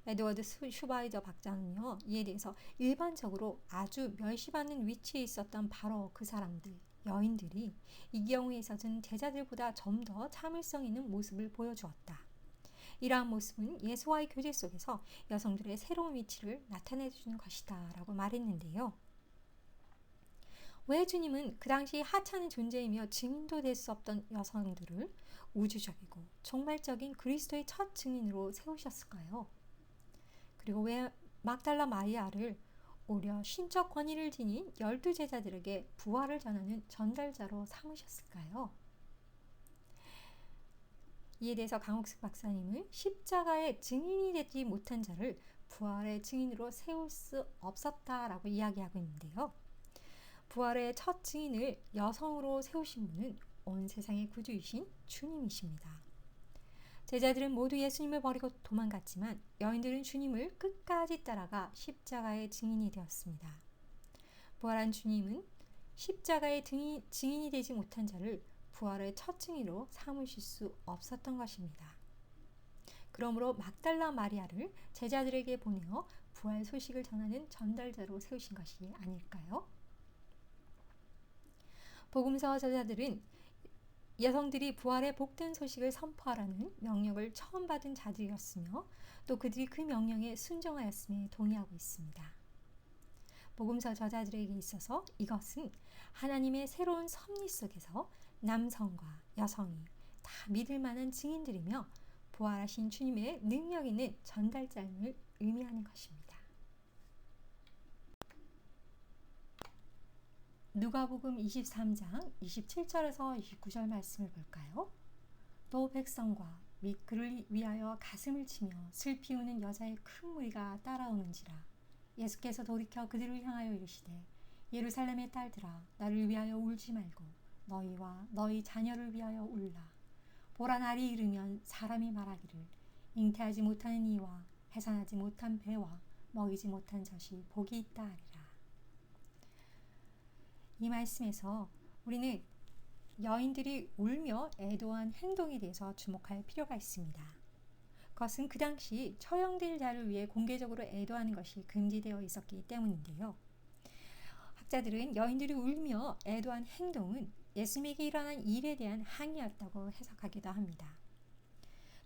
에드워드 슈바이저 박사는요. 이에 대해서 일반적으로 아주 멸시받는 위치에 있었던 바로 그 사람들, 여인들이 이 경우에 있어서는 제자들보다 좀 더 참을성 있는 모습을 보여주었다. 이러한 모습은 예수와의 교제 속에서 여성들의 새로운 위치를 나타내 주는 것이다 라고 말했는데요. 왜 주님은 그 당시 하찮은 존재이며 증인도 될 수 없던 여성들을 우주적이고 종말적인 그리스도의 첫 증인으로 세우셨을까요? 그리고 왜 막달라 마리아를 오히려 신적 권위를 지닌 12제자들에게 부활을 전하는 전달자로 삼으셨을까요? 이에 대해서 강옥숙 박사님은 십자가의 증인이 되지 못한 자를 부활의 증인으로 세울 수 없었다라고 이야기하고 있는데요. 부활의 첫 증인을 여성으로 세우신 분은 온 세상의 구주이신 주님이십니다. 제자들은 모두 예수님을 버리고 도망갔지만 여인들은 주님을 끝까지 따라가 십자가의 증인이 되었습니다. 부활한 주님은 십자가의 증인이 되지 못한 자를 부활의 첫 증인으로 삼으실 수 없었던 것입니다. 그러므로 막달라 마리아를 제자들에게 보내어 부활 소식을 전하는 전달자로 세우신 것이 아닐까요? 복음서 저자들은 여성들이 부활의 복된 소식을 선포하라는 명령을 처음 받은 자들이었으며 또 그들이 그 명령에 순종하였음에 동의하고 있습니다. 복음서 저자들에게 있어서 이것은 하나님의 새로운 섭리 속에서 남성과 여성이 다 믿을 만한 증인들이며 부활하신 주님의 능력 있는 전달자임을 의미하는 것입니다. 누가복음 23장 27절에서 29절 말씀을 볼까요? 또 백성과 및 그를 위하여 가슴을 치며 슬피 우는 여자의 큰 무리가 따라오는지라. 예수께서 돌이켜 그들을 향하여 이르시되 예루살렘의 딸들아 나를 위하여 울지 말고 너희와 너희 자녀를 위하여 울라. 보라 날이 이르면 사람이 말하기를 잉태하지 못하는 이와 해산하지 못한 배와 먹이지 못한 젖이 복이 있다 하리라. 이 말씀에서 우리는 여인들이 울며 애도한 행동에 대해서 주목할 필요가 있습니다. 그것은 그 당시 처형될 자를 위해 공개적으로 애도하는 것이 금지되어 있었기 때문인데요. 학자들은 여인들이 울며 애도한 행동은 예수님에게 일어난 일에 대한 항의였다고 해석하기도 합니다.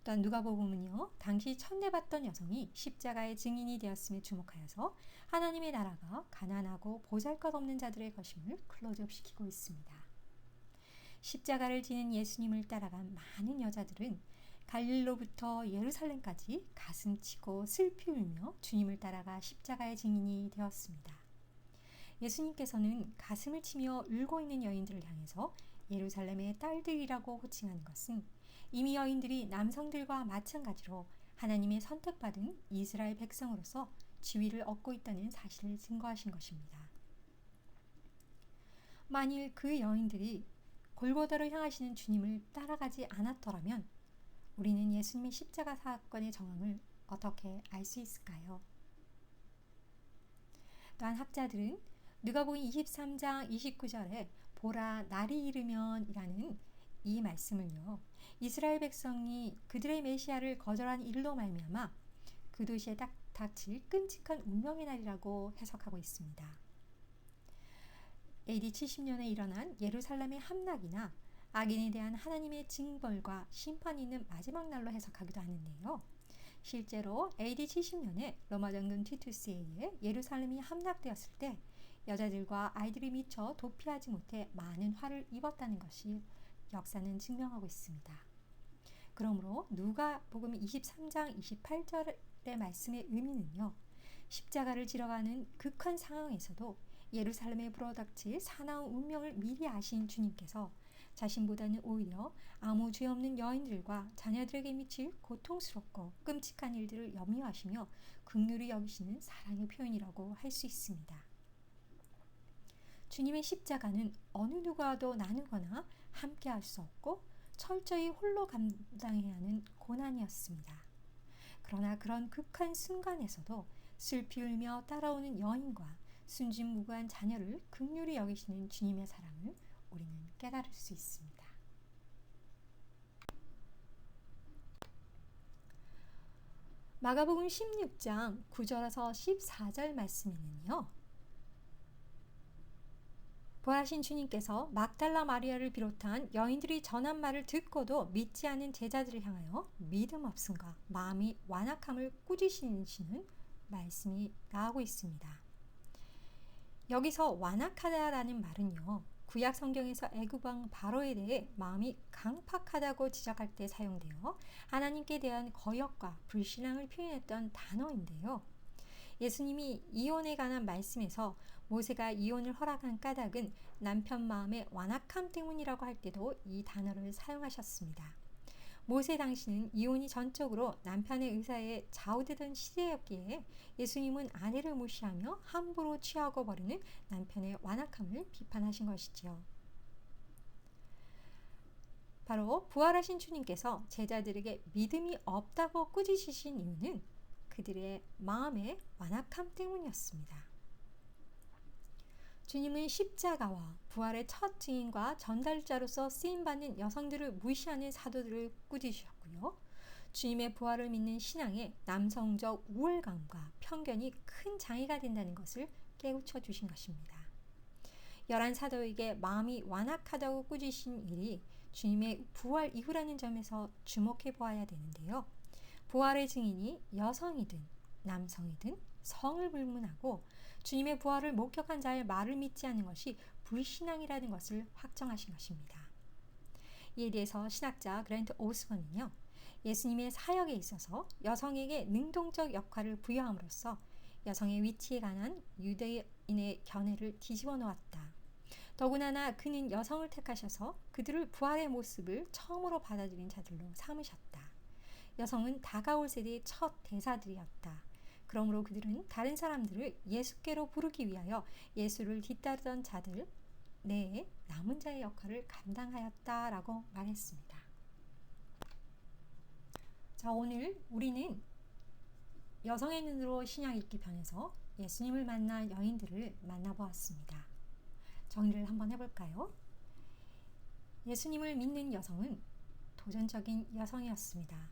또한 누가복음은요, 당시 천대받던 여성이 십자가의 증인이 되었음에 주목하여서 하나님의 나라가 가난하고 보잘것없는 자들의 것임을 클로즈업시키고 있습니다. 십자가를 지는 예수님을 따라간 많은 여자들은 갈릴로부터 예루살렘까지 가슴치고 슬피 울며 주님을 따라가 십자가의 증인이 되었습니다. 예수님께서는 가슴을 치며 울고 있는 여인들을 향해서 예루살렘의 딸들이라고 호칭하는 것은 이미 여인들이 남성들과 마찬가지로 하나님의 선택받은 이스라엘 백성으로서 지위를 얻고 있다는 사실을 증거하신 것입니다. 만일 그 여인들이 골고다로 향하시는 주님을 따라가지 않았더라면 우리는 예수님의 십자가 사건의 정황을 어떻게 알 수 있을까요? 또한 학자들은 누가복음 23장 29절에 보라 날이 이르면 이라는 이 말씀을요, 이스라엘 백성이 그들의 메시아를 거절한 일로 말미암아 그 도시에 닥칠 끔찍한 운명의 날이라고 해석하고 있습니다. AD 70년에 일어난 예루살렘의 함락이나 악인에 대한 하나님의 징벌과 심판이 있는 마지막 날로 해석하기도 하는데요. 실제로 AD 70년에 로마 장군 티투스에 의해 예루살렘이 함락되었을 때 여자들과 아이들이 미처 도피하지 못해 많은 화를 입었다는 것이 역사는 증명하고 있습니다. 그러므로 누가복음 23장 28절의 말씀의 의미는요, 십자가를 지러가는 극한 상황에서도 예루살렘에 불어닥칠 사나운 운명을 미리 아신 주님께서 자신보다는 오히려 아무 죄 없는 여인들과 자녀들에게 미칠 고통스럽고 끔찍한 일들을 염려하시며 긍휼히 여기시는 사랑의 표현이라고 할 수 있습니다. 주님의 십자가는 어느 누구와도 나누거나 함께 할 수 없고 철저히 홀로 감당해야 하는 고난이었습니다. 그러나 그런 극한 순간에서도 슬피 울며 따라오는 여인과 순진무구한 자녀를 긍휼히 여기시는 주님의 사랑을 우리는 깨달을 수 있습니다. 마가복음 16장 9절에서 14절 말씀에는요, 부활하신 주님께서 막달라 마리아를 비롯한 여인들이 전한 말을 듣고도 믿지 않은 제자들을 향하여 믿음 없음과 마음이 완악함을 꾸짖으시는 말씀이 나오고 있습니다. 여기서 완악하다라는 말은요, 구약 성경에서 애굽 왕 바로에 대해 마음이 강팍하다고 지적할 때 사용되어 하나님께 대한 거역과 불신앙을 표현했던 단어인데요. 예수님이 이혼에 관한 말씀에서 모세가 이혼을 허락한 까닭은 남편 마음의 완악함 때문이라고 할 때도 이 단어를 사용하셨습니다. 모세 당시는 이혼이 전적으로 남편의 의사에 좌우되던 시대였기에 예수님은 아내를 무시하며 함부로 취하고 버리는 남편의 완악함을 비판하신 것이지요. 바로 부활하신 주님께서 제자들에게 믿음이 없다고 꾸짖으신 이유는 그들의 마음의 완악함 때문이었습니다. 주님은 십자가와 부활의 첫 증인과 전달자로서 쓰임받는 여성들을 무시하는 사도들을 꾸짖으셨고요. 주님의 부활을 믿는 신앙에 남성적 우월감과 편견이 큰 장애가 된다는 것을 깨우쳐 주신 것입니다. 11사도에게 마음이 완악하다고 꾸짖으신 일이 주님의 부활 이후라는 점에서 주목해 보아야 되는데요. 부활의 증인이 여성이든 남성이든 성을 불문하고 주님의 부활을 목격한 자의 말을 믿지 않는 것이 불신앙이라는 것을 확정하신 것입니다. 이에 대해서 신학자 그랜트 오스번은요, 예수님의 사역에 있어서 여성에게 능동적 역할을 부여함으로써 여성의 위치에 관한 유대인의 견해를 뒤집어 놓았다. 더구나 그는 여성을 택하셔서 그들을 부활의 모습을 처음으로 받아들인 자들로 삼으셨다. 여성은 다가올 세대의 첫 대사들이었다. 그러므로 그들은 다른 사람들을 예수께로 부르기 위하여 예수를 뒤따르던 자들 내에 남은 자의 역할을 감당하였다라고 말했습니다. 자, 오늘 우리는 여성의 눈으로 신약 읽기 편에서 예수님을 만난 여인들을 만나보았습니다. 정리를 한번 해볼까요? 예수님을 믿는 여성은 도전적인 여성이었습니다.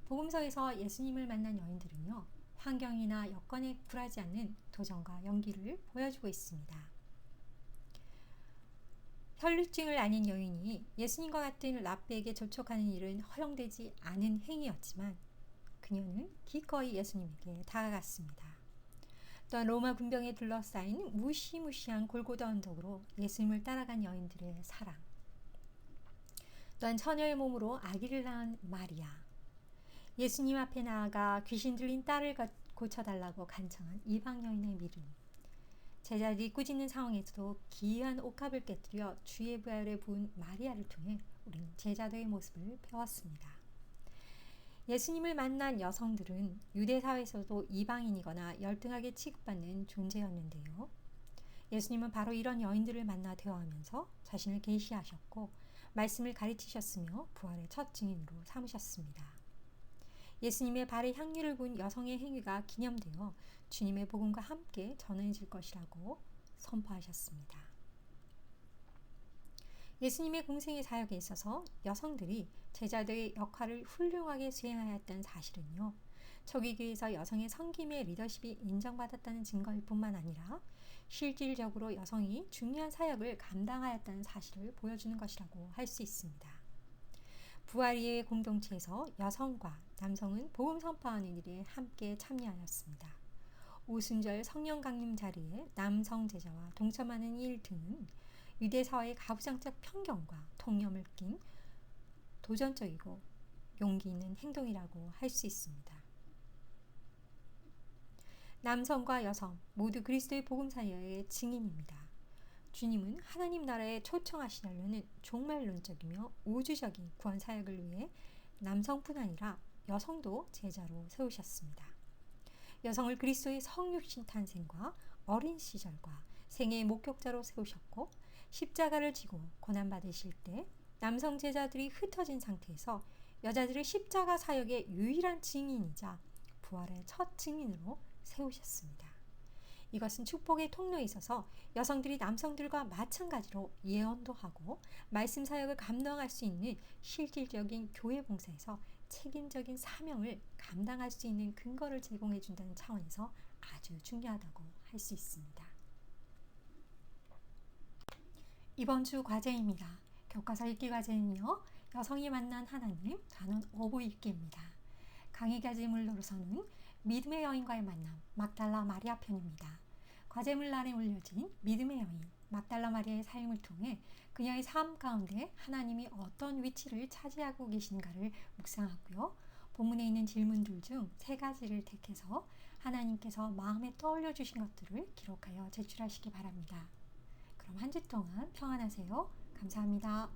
복음서에서 예수님을 만난 여인들은요, 환경이나 여건에 굴하지 않는 도전과 용기를 보여주고 있습니다. 혈루증을 앓은 여인이 예수님과 같은 랍비에게 접촉하는 일은 허용되지 않은 행위였지만 그녀는 기꺼이 예수님에게 다가갔습니다. 또한 로마 군병에 둘러싸인 무시무시한 골고다 언덕으로 예수님을 따라간 여인들의 사랑, 또한 처녀의 몸으로 아기를 낳은 마리아, 예수님 앞에 나아가 귀신 들린 딸을 고쳐달라고 간청한 이방 여인의 믿음, 제자들이 꾸짖는 상황에서도 기이한 옥합을 깨뜨려 주의 부활에 부은 마리아를 통해 우리는 제자도의 모습을 배웠습니다. 예수님을 만난 여성들은 유대 사회에서도 이방인이거나 열등하게 취급받는 존재였는데요. 예수님은 바로 이런 여인들을 만나 대화하면서 자신을 계시하셨고 말씀을 가르치셨으며 부활의 첫 증인으로 삼으셨습니다. 예수님의 발에 향유를 부은 여성의 행위가 기념되어 주님의 복음과 함께 전해질 것이라고 선포하셨습니다. 예수님의 공생의 사역에 있어서 여성들이 제자들의 역할을 훌륭하게 수행하였다는 사실은요, 초기 교회에서 여성의 섬김의 리더십이 인정받았다는 증거일 뿐만 아니라 실질적으로 여성이 중요한 사역을 감당하였다는 사실을 보여주는 것이라고 할 수 있습니다. 부활 이후의 공동체에서 여성과 남성은 복음 선포하는 일에 함께 참여하였습니다. 오순절 성령 강림 자리에 남성 제자와 동참하는 일 등은 유대 사회의 가부장적 편견과 통념을 낀 도전적이고 용기 있는 행동이라고 할 수 있습니다. 남성과 여성 모두 그리스도의 복음 사역의 증인입니다. 주님은 하나님 나라에 초청하시려는 종말론적이며 우주적인 구원 사역을 위해 남성뿐 아니라 여성도 제자로 세우셨습니다. 여성을 그리스도의 성육신 탄생과 어린 시절과 생애의 목격자로 세우셨고 십자가를 지고 고난받으실 때 남성 제자들이 흩어진 상태에서 여자들의 십자가 사역의 유일한 증인이자 부활의 첫 증인으로 세우셨습니다. 이것은 축복의 통로에 있어서 여성들이 남성들과 마찬가지로 예언도 하고 말씀 사역을 감당할 수 있는 실질적인 교회 봉사에서 책임적인 사명을 감당할 수 있는 근거를 제공해 준다는 차원에서 아주 중요하다고 할 수 있습니다. 이번 주 과제입니다. 교과서 읽기 과제는요. 여성이 만난 하나님 단원 어부 읽기입니다. 강의 과제물로서는 믿음의 여인과의 만남 막달라 마리아 편입니다. 과제물란에 올려진 믿음의 여인 막달라 마리아의 삶을 통해 그녀의 삶 가운데 하나님이 어떤 위치를 차지하고 계신가를 묵상하고요. 본문에 있는 질문들 중 3가지를 택해서 하나님께서 마음에 떠올려 주신 것들을 기록하여 제출하시기 바랍니다. 그럼 한 주 동안 평안하세요. 감사합니다.